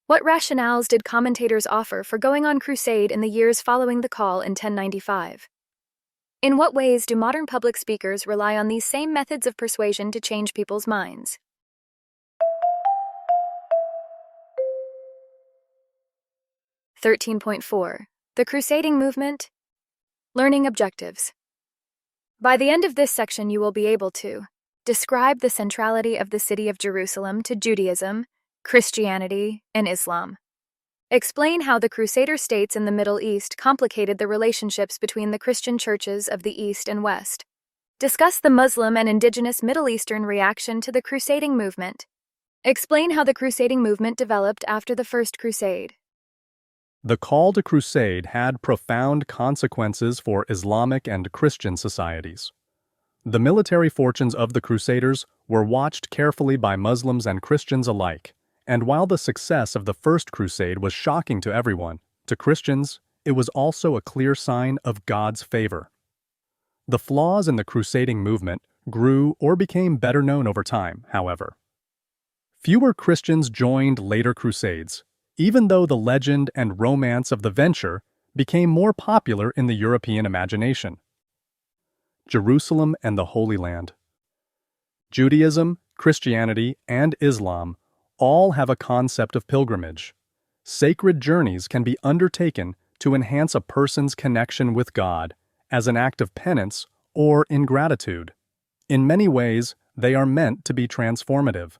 what rationales did commentators offer for going on crusade in the years following the call in 1095? In what ways do modern public speakers rely on these same methods of persuasion to change people's minds? (13.4) The Crusading Movement. Learning objectives. By the end of this section, you will be able to describe the centrality of the city of Jerusalem to Judaism, Christianity, and Islam. Explain how the Crusader states in the Middle East complicated the relationships between the Christian churches of the East and West. Discuss the Muslim and indigenous Middle Eastern reaction to the Crusading Movement. Explain how the Crusading Movement developed after the First Crusade. The call to crusade had profound consequences for Islamic and Christian societies. The military fortunes of the Crusaders were watched carefully by Muslims and Christians alike, and while the success of the First Crusade was shocking to everyone, to Christians, it was also a clear sign of God's favor. The flaws in the Crusading movement grew or became better known over time, however. Fewer Christians joined later Crusades, even though the legend and romance of the venture became more popular in the European imagination. Jerusalem and the Holy Land. Judaism, Christianity, and Islam all have a concept of pilgrimage. Sacred journeys can be undertaken to enhance a person's connection with God as an act of penance or in gratitude. In many ways, they are meant to be transformative.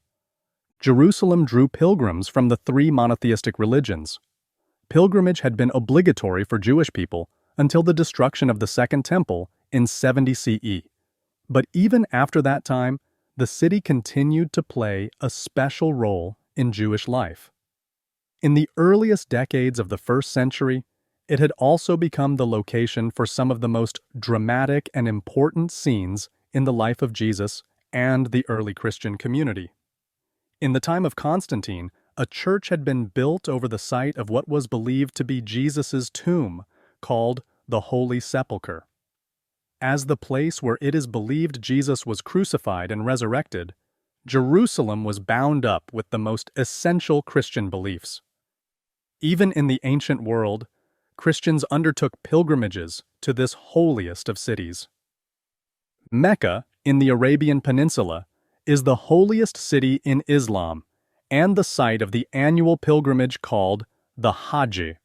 Jerusalem drew pilgrims from the three monotheistic religions. Pilgrimage had been obligatory for Jewish people until the destruction of the Second Temple in 70 CE. But even after that time, the city continued to play a special role in Jewish life. In the earliest decades of the first century, it had also become the location for some of the most dramatic and important scenes in the life of Jesus and the early Christian community. In the time of Constantine, a church had been built over the site of what was believed to be Jesus' tomb, called the Holy Sepulchre. As the place where it is believed Jesus was crucified and resurrected, Jerusalem was bound up with the most essential Christian beliefs. Even in the ancient world, Christians undertook pilgrimages to this holiest of cities. Mecca, in the Arabian Peninsula, is the holiest city in Islam and the site of the annual pilgrimage called the Hajj.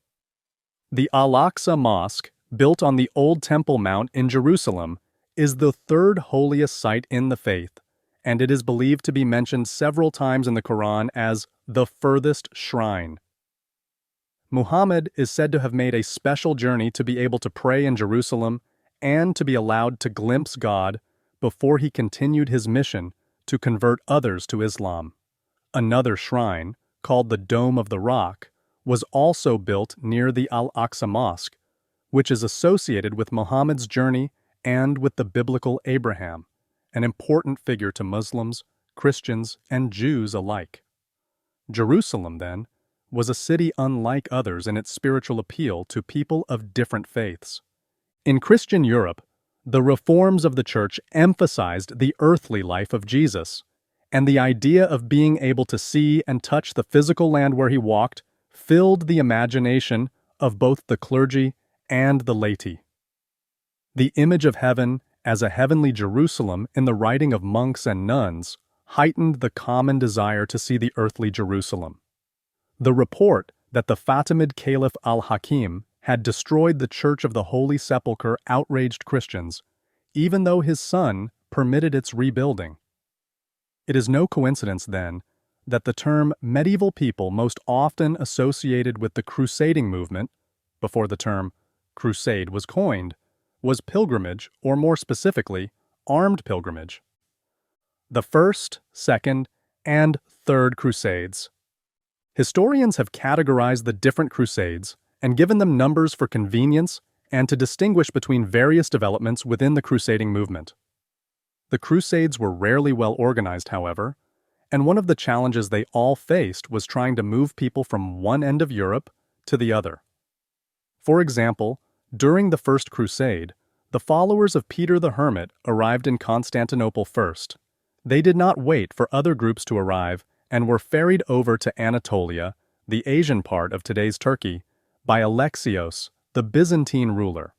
The Al-Aqsa Mosque, built on the Old Temple Mount in Jerusalem, is the third holiest site in the faith, and it is believed to be mentioned several times in the Quran as the furthest shrine. Muhammad is said to have made a special journey to be able to pray in Jerusalem and to be allowed to glimpse God before he continued his mission to convert others to Islam. Another shrine, called the Dome of the Rock, was also built near the Al-Aqsa Mosque, which is associated with Muhammad's journey and with the biblical Abraham, an important figure to Muslims, Christians, and Jews alike. Jerusalem, then, was a city unlike others in its spiritual appeal to people of different faiths. In Christian Europe, the reforms of the church emphasized the earthly life of Jesus, and the idea of being able to see and touch the physical land where he walked filled the imagination of both the clergy and the laity. The image of heaven as a heavenly Jerusalem in the writing of monks and nuns heightened the common desire to see the earthly Jerusalem. The report that the Fatimid Caliph al-Hakim had destroyed the Church of the Holy Sepulchre outraged Christians, even though his son permitted its rebuilding. It is no coincidence, then, that the term medieval people most often associated with the Crusading movement, before the term crusade was coined, was pilgrimage, or more specifically, armed pilgrimage. The First, Second, and Third Crusades. Historians have categorized the different crusades and given them numbers for convenience and to distinguish between various developments within the Crusading movement. The Crusades were rarely well organized, however, and one of the challenges they all faced was trying to move people from one end of Europe to the other. For example, during the First Crusade, the followers of Peter the Hermit arrived in Constantinople first. They did not wait for other groups to arrive and were ferried over to Anatolia, the Asian part of today's Turkey, by Alexios, the Byzantine ruler.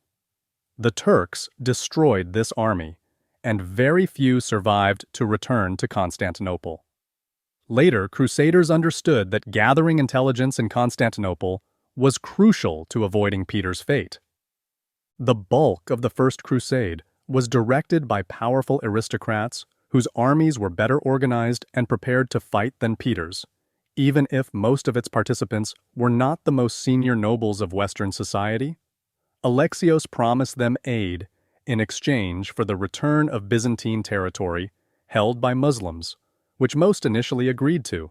The Turks destroyed this army, and very few survived to return to Constantinople. Later, Crusaders understood that gathering intelligence in Constantinople was crucial to avoiding Peter's fate. The bulk of the First Crusade was directed by powerful aristocrats whose armies were better organized and prepared to fight than Peter's, even if most of its participants were not the most senior nobles of Western society. Alexios promised them aid in exchange for the return of Byzantine territory held by Muslims, which most initially agreed to.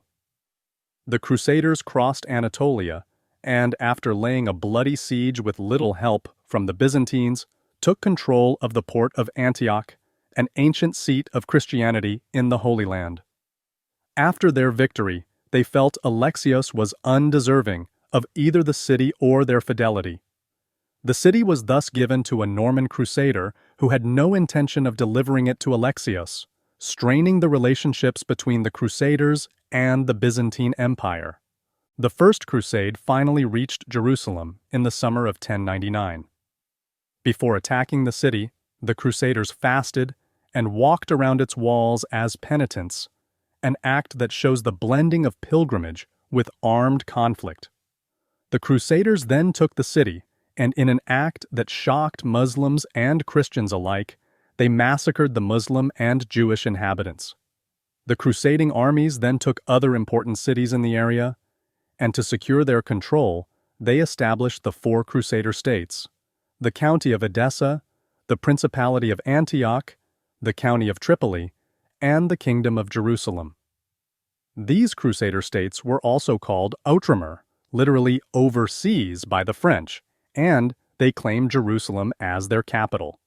The Crusaders crossed Anatolia and, after laying a bloody siege with little help from the Byzantines, took control of the port of Antioch, an ancient seat of Christianity in the Holy Land. After their victory, they felt Alexios was undeserving of either the city or their fidelity. The city was thus given to a Norman crusader who had no intention of delivering it to Alexios, straining the relationships between the Crusaders and the Byzantine Empire. The First Crusade finally reached Jerusalem in the summer of 1099. Before attacking the city, the Crusaders fasted and walked around its walls as penitents, an act that shows the blending of pilgrimage with armed conflict. The Crusaders then took the city, and in an act that shocked Muslims and Christians alike, they massacred the Muslim and Jewish inhabitants. The crusading armies then took other important cities in the area, and to secure their control, they established the four Crusader states: the county of Edessa, the Principality of Antioch, the county of Tripoli, and the Kingdom of Jerusalem. These Crusader states were also called Outremer, literally overseas, by the French, and they claimed Jerusalem as their capital.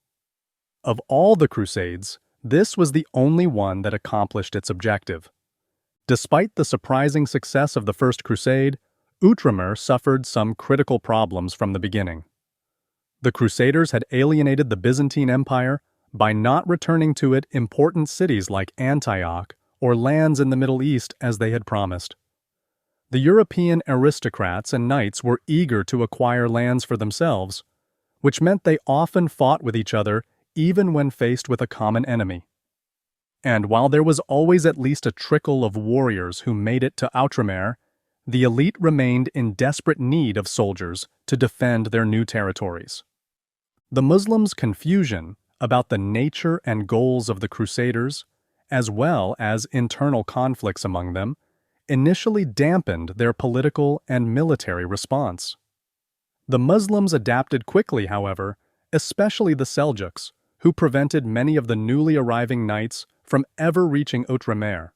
Of all the Crusades, this was the only one that accomplished its objective. Despite the surprising success of the First Crusade, Outremer suffered some critical problems from the beginning. The Crusaders had alienated the Byzantine Empire by not returning to it important cities like Antioch or lands in the Middle East as they had promised. The European aristocrats and knights were eager to acquire lands for themselves, which meant they often fought with each other even when faced with a common enemy. And while there was always at least a trickle of warriors who made it to Outremer, the elite remained in desperate need of soldiers to defend their new territories. The Muslims' confusion about the nature and goals of the Crusaders, as well as internal conflicts among them, initially dampened their political and military response. The Muslims adapted quickly, however, especially the Seljuks, who prevented many of the newly arriving knights from ever reaching Outremer.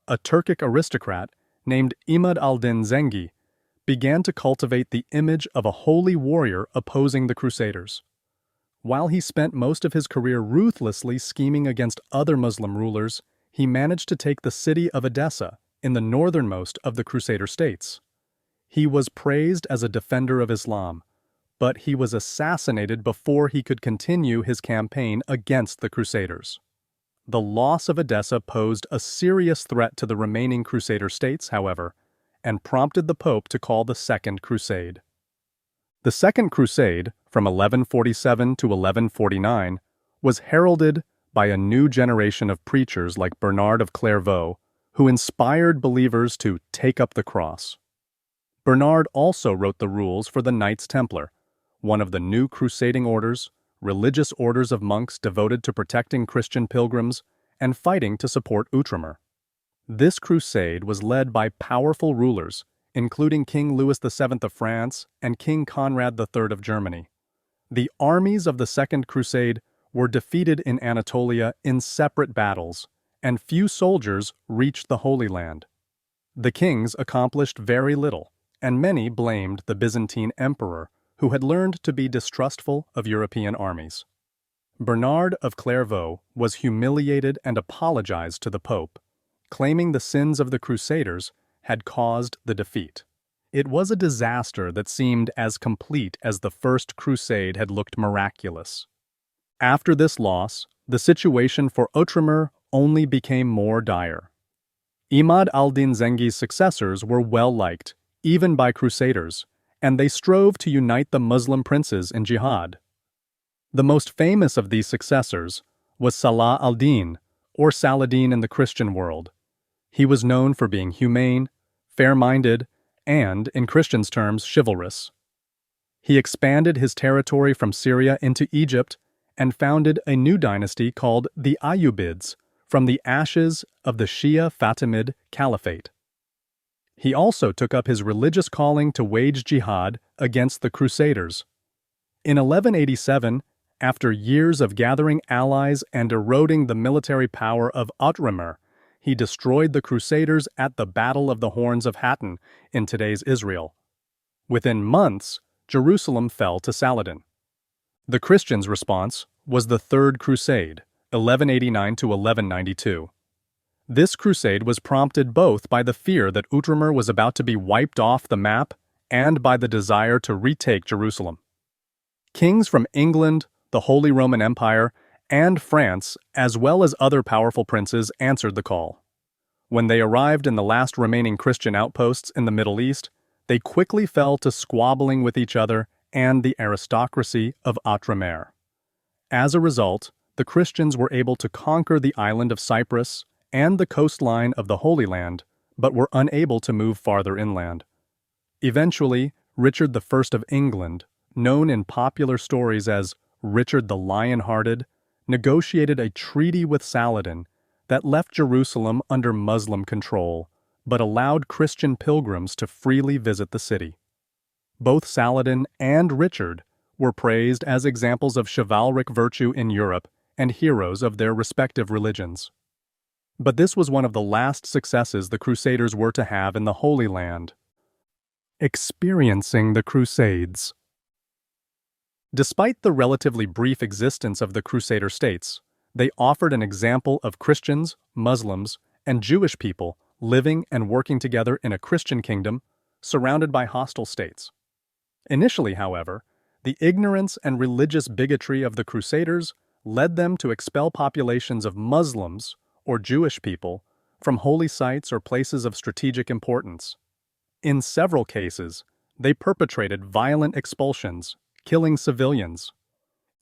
A Turkic aristocrat named Imad al-Din Zengi began to cultivate the image of a holy warrior opposing the Crusaders. While he spent most of his career ruthlessly scheming against other Muslim rulers, he managed to take the city of Edessa in the northernmost of the Crusader states. He was praised as a defender of Islam, but he was assassinated before he could continue his campaign against the Crusaders. The loss of Edessa posed a serious threat to the remaining Crusader states, however, and prompted the Pope to call the Second Crusade. The Second Crusade, from 1147 to 1149, was heralded by a new generation of preachers like Bernard of Clairvaux, who inspired believers to take up the cross. Bernard also wrote the rules for the Knights Templar, one of the new crusading orders, religious orders of monks devoted to protecting Christian pilgrims and fighting to support Outremer. This crusade was led by powerful rulers, including King Louis VII of France and King Conrad III of Germany. The armies of the Second Crusade were defeated in Anatolia in separate battles, and few soldiers reached the Holy Land. The kings accomplished very little, and many blamed the Byzantine emperor, who had learned to be distrustful of European armies. Bernard of Clairvaux was humiliated and apologized to the Pope, claiming the sins of the Crusaders had caused the defeat. It was a disaster that seemed as complete as the First Crusade had looked miraculous. After this loss, the situation for Outremer only became more dire. Imad al-Din Zengi's successors were well liked, even by Crusaders, and they strove to unite the Muslim princes in jihad. The most famous of these successors was Salah al-Din, or Saladin in the Christian world. He was known for being humane, fair-minded, and, in Christians' terms, chivalrous. He expanded his territory from Syria into Egypt and founded a new dynasty called the Ayyubids from the ashes of the Shia Fatimid Caliphate. He also took up his religious calling to wage jihad against the Crusaders. In 1187, after years of gathering allies and eroding the military power of Outremer, he destroyed the Crusaders at the Battle of the Horns of Hattin in today's Israel. Within months, Jerusalem fell to Saladin. The Christians' response was the Third Crusade, 1189 to 1192. This crusade was prompted both by the fear that Outremer was about to be wiped off the map and by the desire to retake Jerusalem. Kings from England, the Holy Roman Empire, and France, as well as other powerful princes, answered the call. When they arrived in the last remaining Christian outposts in the Middle East, they quickly fell to squabbling with each other and the aristocracy of Outremer. As a result, the Christians were able to conquer the island of Cyprus and the coastline of the Holy Land, but were unable to move farther inland. Eventually, Richard I of England, known in popular stories as Richard the Lion-Hearted, negotiated a treaty with Saladin that left Jerusalem under Muslim control, but allowed Christian pilgrims to freely visit the city. Both Saladin and Richard were praised as examples of chivalric virtue in Europe and heroes of their respective religions. But this was one of the last successes the Crusaders were to have in the Holy Land. Experiencing the Crusades. Despite the relatively brief existence of the Crusader states, they offered an example of Christians, Muslims, and Jewish people living and working together in a Christian kingdom surrounded by hostile states. Initially, however, the ignorance and religious bigotry of the Crusaders led them to expel populations of Muslims, or Jewish people, from holy sites or places of strategic importance. In several cases, they perpetrated violent expulsions, killing civilians.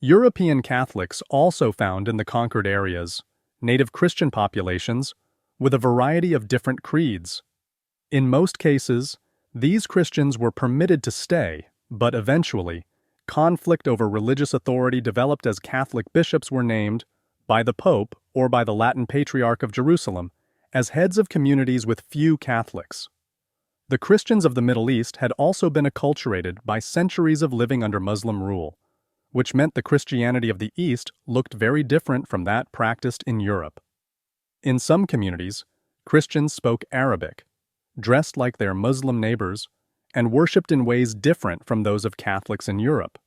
European Catholics also found in the conquered areas native Christian populations with a variety of different creeds. In most cases, these Christians were permitted to stay, but eventually, conflict over religious authority developed as Catholic bishops were named, by the Pope or by the Latin Patriarch of Jerusalem, as heads of communities with few Catholics. The Christians of the Middle East had also been acculturated by centuries of living under Muslim rule, which meant the Christianity of the East looked very different from that practiced in Europe. In some communities, Christians spoke Arabic, dressed like their Muslim neighbors, and worshipped in ways different from those of Catholics in Europe.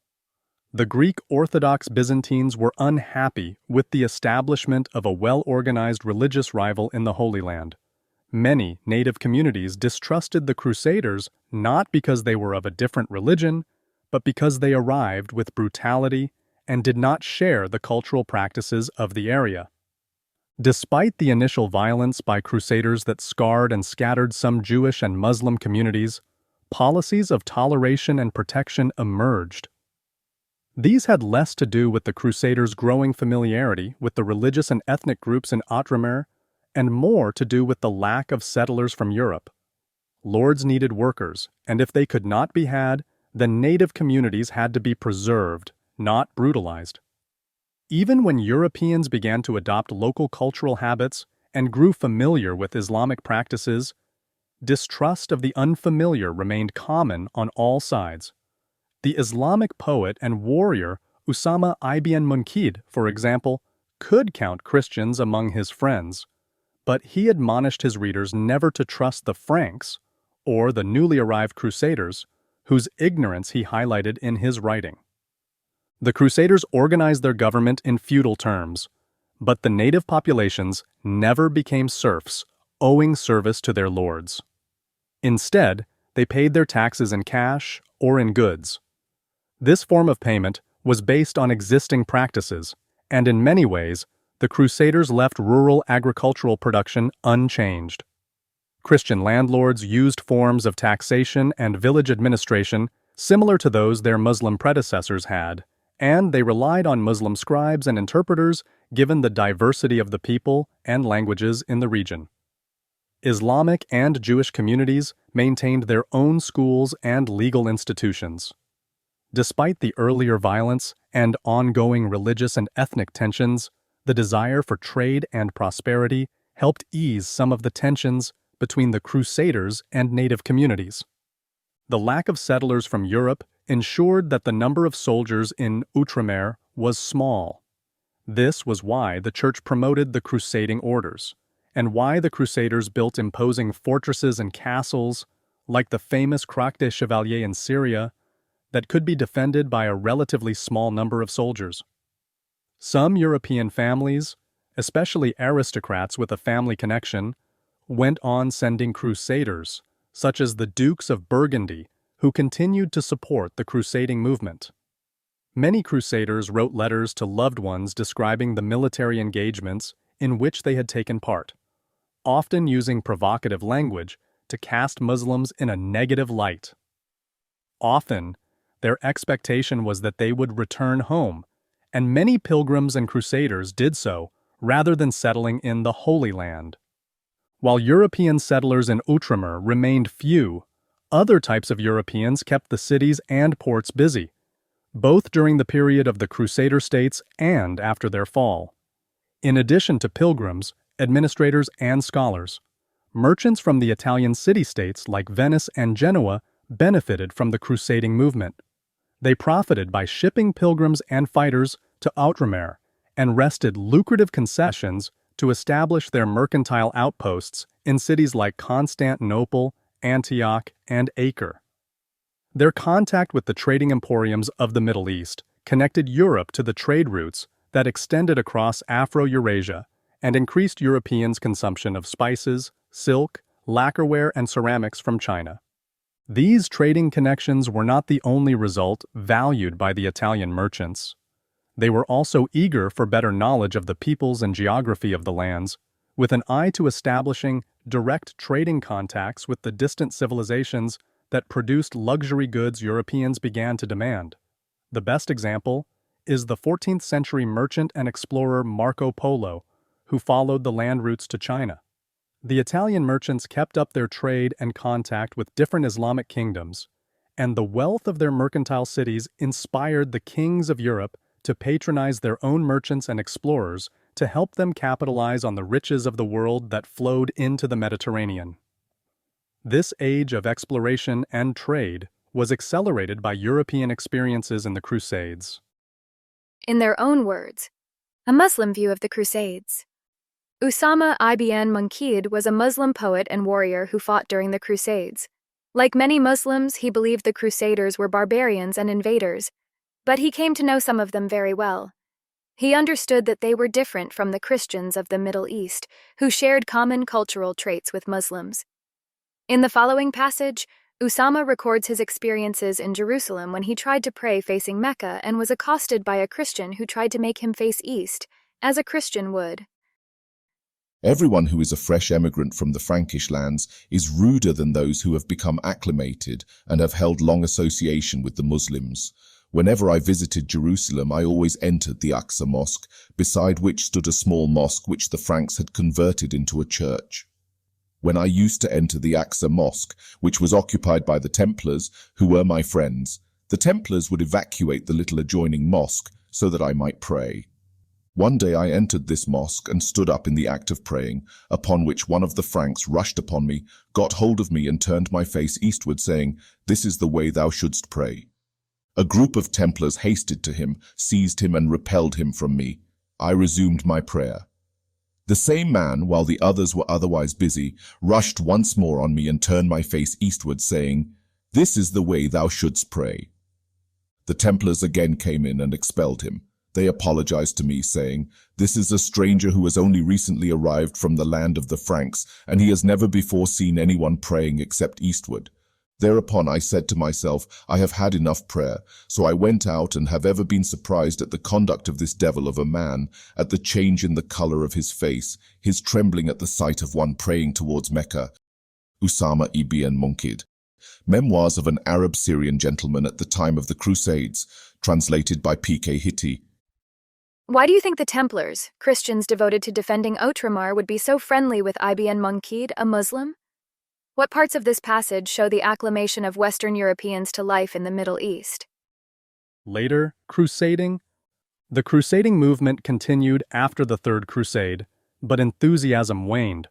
The Greek Orthodox Byzantines were unhappy with the establishment of a well-organized religious rival in the Holy Land. Many native communities distrusted the Crusaders not because they were of a different religion, but because they arrived with brutality and did not share the cultural practices of the area. Despite the initial violence by Crusaders that scarred and scattered some Jewish and Muslim communities, policies of toleration and protection emerged. These had less to do with the Crusaders' growing familiarity with the religious and ethnic groups in Outremer, and more to do with the lack of settlers from Europe. lords needed workers, and if they could not be had, then native communities had to be preserved, not brutalized. Even when Europeans began to adopt local cultural habits and grew familiar with Islamic practices, distrust of the unfamiliar remained common on all sides. The Islamic poet and warrior Usama ibn Munkid, for example, could count Christians among his friends, but he admonished his readers never to trust the Franks or the newly arrived Crusaders, whose ignorance he highlighted in his writing. The Crusaders organized their government in feudal terms, but the native populations never became serfs, owing service to their lords. Instead, they paid their taxes in cash or in goods. This form of payment was based on existing practices, and in many ways, the Crusaders left rural agricultural production unchanged. Christian landlords used forms of taxation and village administration similar to those their Muslim predecessors had, and they relied on Muslim scribes and interpreters given the diversity of the people and languages in the region. Islamic and Jewish communities maintained their own schools and legal institutions. Despite the earlier violence and ongoing religious and ethnic tensions, the desire for trade and prosperity helped ease some of the tensions between the Crusaders and native communities. The lack of settlers from Europe ensured that the number of soldiers in Outremer was small. This was why the Church promoted the Crusading orders, and why the Crusaders built imposing fortresses and castles, like the famous Croix des Chevaliers in Syria, that could be defended by a relatively small number of soldiers. Some European families, especially aristocrats with a family connection, went on sending crusaders, such as the Dukes of Burgundy, who continued to support the Crusading movement. Many crusaders wrote letters to loved ones describing the military engagements in which they had taken part, often using provocative language to cast Muslims in a negative light. Often, their expectation was that they would return home, and many pilgrims and crusaders did so rather than settling in the Holy Land. While European settlers in Outremer remained few, other types of Europeans kept the cities and ports busy, both during the period of the Crusader states and after their fall. In addition to pilgrims, administrators, and scholars, merchants from the Italian city-states like Venice and Genoa benefited from the Crusading movement. They profited by shipping pilgrims and fighters to Outremer and wrested lucrative concessions to establish their mercantile outposts in cities like Constantinople, Antioch, and Acre. Their contact with the trading emporiums of the Middle East connected Europe to the trade routes that extended across Afro-Eurasia and increased Europeans' consumption of spices, silk, lacquerware, and ceramics from China. These trading connections were not the only result valued by the Italian merchants. They were also eager for better knowledge of the peoples and geography of the lands, with an eye to establishing direct trading contacts with the distant civilizations that produced luxury goods Europeans began to demand. The best example is the 14th century merchant and explorer Marco Polo, who followed the land routes to China. The Italian merchants kept up their trade and contact with different Islamic kingdoms, and the wealth of their mercantile cities inspired the kings of Europe to patronize their own merchants and explorers to help them capitalize on the riches of the world that flowed into the Mediterranean. This age of exploration and trade was accelerated by European experiences in the Crusades. In their own words, a Muslim view of the Crusades. Usama ibn Munkid was a Muslim poet and warrior who fought during the Crusades. Like many Muslims, he believed the Crusaders were barbarians and invaders, but he came to know some of them very well. He understood that they were different from the Christians of the Middle East, who shared common cultural traits with Muslims. In the following passage, Usama records his experiences in Jerusalem when he tried to pray facing Mecca and was accosted by a Christian who tried to make him face east, as a Christian would. Everyone who is a fresh emigrant from the Frankish lands is ruder than those who have become acclimated and have held long association with the Muslims. Whenever I visited Jerusalem, I always entered the Aqsa Mosque, beside which stood a small mosque which the Franks had converted into a church. when I used to enter the Aqsa Mosque, which was occupied by the Templars, who were my friends, the Templars would evacuate the little adjoining mosque so that I might pray. One day I entered this mosque and stood up in the act of praying, upon which one of the Franks rushed upon me, got hold of me and turned my face eastward, saying, "This is the way thou shouldst pray." A group of Templars hasted to him, seized him and repelled him from me. I resumed my prayer. The same man, while the others were otherwise busy, rushed once more on me and turned my face eastward, saying, "This is the way thou shouldst pray." The Templars again came in and expelled him. They apologized to me, saying, "This is a stranger who has only recently arrived from the land of the Franks, and he has never before seen anyone praying except eastward." Thereupon I said to myself, I have had enough prayer, so I went out and have ever been surprised at the conduct of this devil of a man, at the change in the color of his face, his trembling at the sight of one praying towards Mecca. Usama ibn Munkid. Memoirs of an Arab-Syrian gentleman at the time of the Crusades, translated by P.K. Hitti. Why do you think the Templars, Christians devoted to defending Outramar, would be so friendly with Ibn Munkid, a Muslim? What parts of this passage show the acclamation of Western Europeans to life in the Middle East? Later, crusading. The crusading movement continued after the Third Crusade, but enthusiasm waned.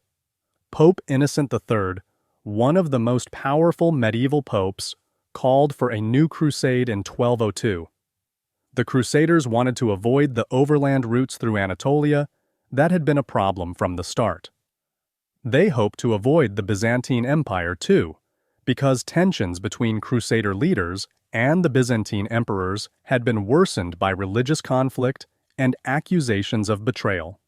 Pope Innocent III, one of the most powerful medieval popes, called for a new crusade in 1202. The Crusaders wanted to avoid the overland routes through Anatolia that had been a problem from the start. They hoped to avoid the Byzantine Empire too, because tensions between Crusader leaders and the Byzantine emperors had been worsened by religious conflict and accusations of betrayal.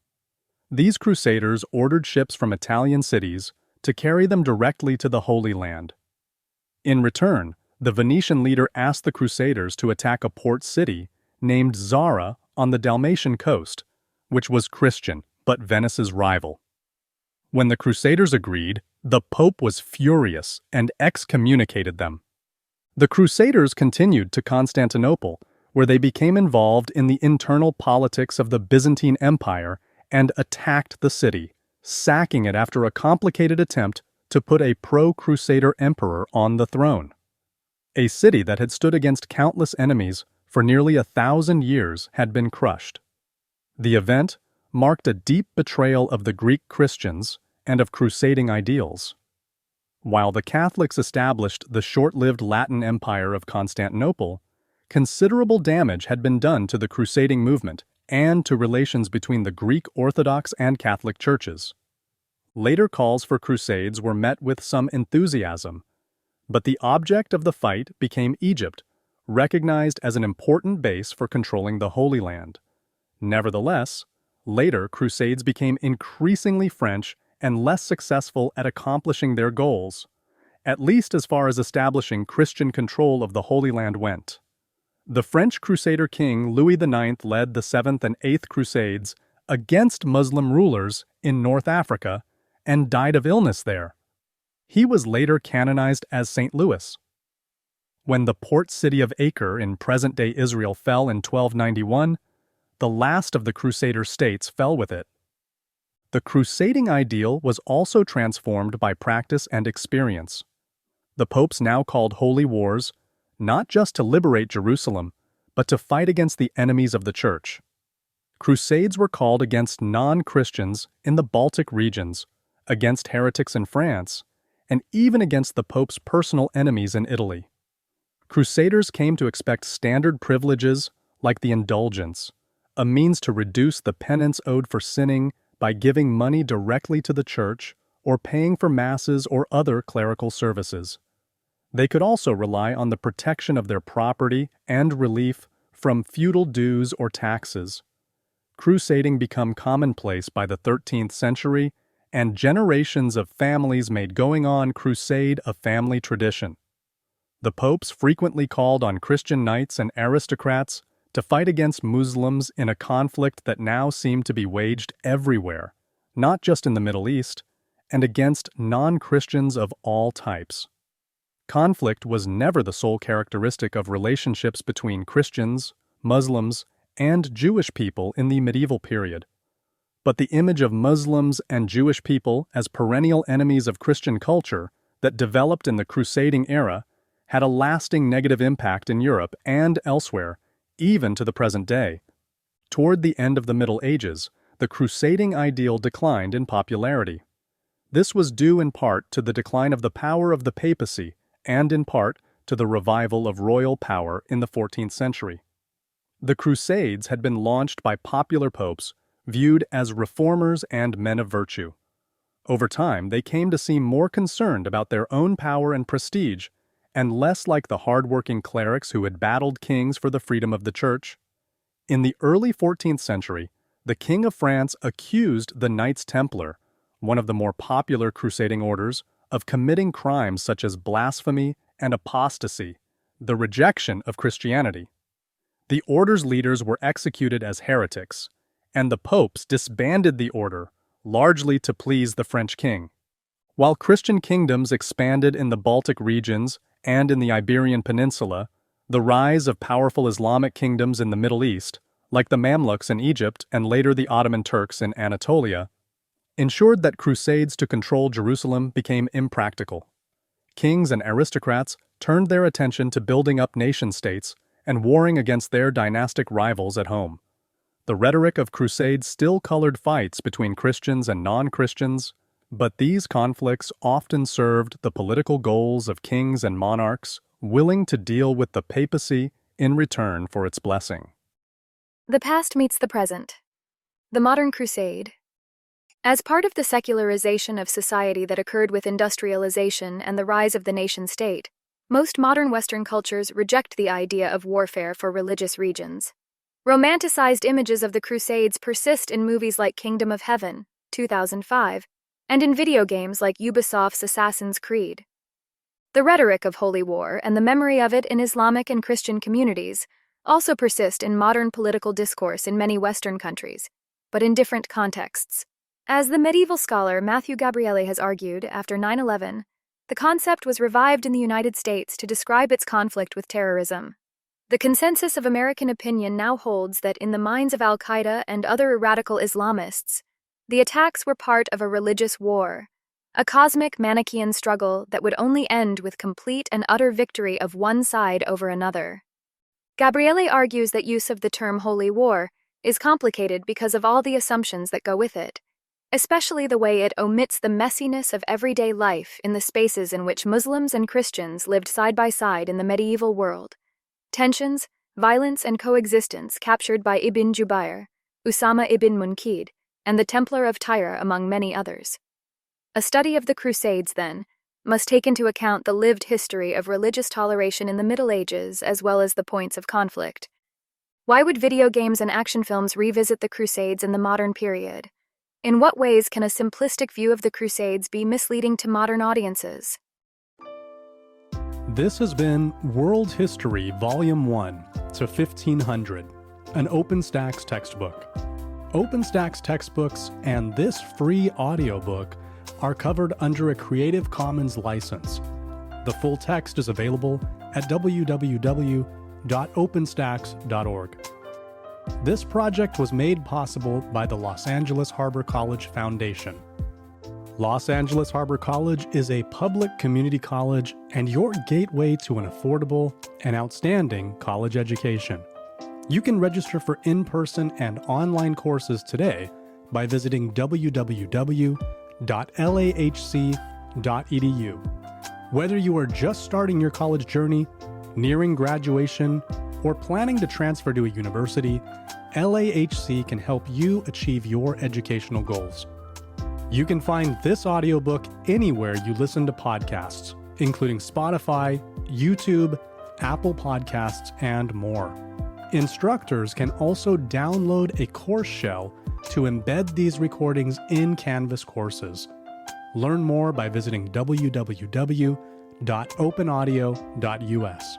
These Crusaders ordered ships from Italian cities to carry them directly to the Holy Land. In return, the Venetian leader asked the Crusaders to attack a port city named Zara on the Dalmatian coast, which was Christian but Venice's rival. When the Crusaders agreed, the Pope was furious and excommunicated them. The Crusaders continued to Constantinople, where they became involved in the internal politics of the Byzantine Empire and attacked the city, sacking it after a complicated attempt to put a pro-Crusader emperor on the throne. A city that had stood against countless enemies for nearly 1,000 years had been crushed. The event marked a deep betrayal of the Greek Christians and of crusading ideals. While the Catholics established the short-lived Latin Empire of Constantinople, considerable damage had been done to the crusading movement and to relations between the Greek Orthodox and Catholic churches. Later calls for crusades were met with some enthusiasm, but the object of the fight became Egypt, recognized as an important base for controlling the Holy Land. Nevertheless, later crusades became increasingly French and less successful at accomplishing their goals, at least as far as establishing Christian control of the Holy Land went. The French Crusader king Louis IX led the 7th and 8th Crusades against Muslim rulers in North Africa and died of illness there. He was later canonized as St. Louis. When the port city of Acre in present-day Israel fell in 1291, the last of the Crusader states fell with it. The crusading ideal was also transformed by practice and experience. The popes now called holy wars, not just to liberate Jerusalem, but to fight against the enemies of the Church. Crusades were called against non-Christians in the Baltic regions, against heretics in France, and even against the Pope's personal enemies in Italy. Crusaders came to expect standard privileges like the indulgence, a means to reduce the penance owed for sinning by giving money directly to the Church or paying for masses or other clerical services. They could also rely on the protection of their property and relief from feudal dues or taxes. Crusading became commonplace by the 13th century, and generations of families made going on crusade a family tradition. The popes frequently called on Christian knights and aristocrats to fight against Muslims in a conflict that now seemed to be waged everywhere, not just in the Middle East, and against non-Christians of all types. Conflict was never the sole characteristic of relationships between Christians, Muslims, and Jewish people in the medieval period. but the image of Muslims and Jewish people as perennial enemies of Christian culture that developed in the Crusading era had a lasting negative impact in Europe and elsewhere, even to the present day. Toward the end of the Middle Ages, the crusading ideal declined in popularity. This was due in part to the decline of the power of the papacy and in part to the revival of royal power in the 14th century. The Crusades had been launched by popular popes viewed as reformers and men of virtue. Over time, they came to seem more concerned about their own power and prestige and less like the hard-working clerics who had battled kings for the freedom of the church. In the early 14th century, the King of France accused the Knights Templar, one of the more popular crusading orders, of committing crimes such as blasphemy and apostasy, the rejection of Christianity. The order's leaders were executed as heretics, and the popes disbanded the order, largely to please the French king. While Christian kingdoms expanded in the Baltic regions and in the Iberian Peninsula, the rise of powerful Islamic kingdoms in the Middle East, like the Mamluks in Egypt and later the Ottoman Turks in Anatolia, ensured that crusades to control Jerusalem became impractical. Kings and aristocrats turned their attention to building up nation-states and warring against their dynastic rivals at home. The rhetoric of crusades still colored fights between Christians and non-Christians, but these conflicts often served the political goals of kings and monarchs willing to deal with the papacy in return for its blessing. The past meets the present. The modern crusade. As part of the secularization of society that occurred with industrialization and the rise of the nation-state, most modern Western cultures reject the idea of warfare for religious regions. Romanticized images of the Crusades persist in movies like Kingdom of Heaven, 2005, and in video games like Ubisoft's Assassin's Creed. The rhetoric of holy war and the memory of it in Islamic and Christian communities also persist in modern political discourse in many Western countries, but in different contexts. As the medieval scholar Matthew Gabriele has argued, after 9/11, the concept was revived in the United States to describe its conflict with terrorism. The consensus of American opinion now holds that in the minds of al-Qaeda and other radical Islamists, the attacks were part of a religious war, a cosmic Manichaean struggle that would only end with complete and utter victory of one side over another. Gabriele argues that use of the term holy war is complicated because of all the assumptions that go with it, especially the way it omits the messiness of everyday life in the spaces in which Muslims and Christians lived side by side in the medieval world. Tensions, violence, and coexistence captured by Ibn Jubayr, Usama ibn Munkid, and the Templar of Tyre, among many others. A study of the Crusades, then, must take into account the lived history of religious toleration in the Middle Ages as well as the points of conflict. Why would video games and action films revisit the Crusades in the modern period? In what ways can a simplistic view of the Crusades be misleading to modern audiences? This has been World History Volume 1 to 1500, an OpenStax textbook. OpenStax textbooks and this free audiobook are covered under a Creative Commons license. The full text is available at www.openstax.org. This project was made possible by the Los Angeles Harbor College Foundation. Los Angeles Harbor College is a public community college and your gateway to an affordable and outstanding college education. You can register for in-person and online courses today by visiting www.lahc.edu. Whether you are just starting your college journey, nearing graduation, or planning to transfer to a university, LAHC can help you achieve your educational goals. You can find this audiobook anywhere you listen to podcasts, including Spotify, YouTube, Apple Podcasts, and more. Instructors can also download a course shell to embed these recordings in Canvas courses. Learn more by visiting www.openaudio.us.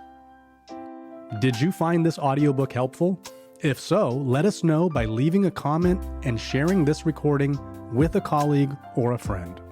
Did you find this audiobook helpful? If so, let us know by leaving a comment and sharing this recording with a colleague or a friend.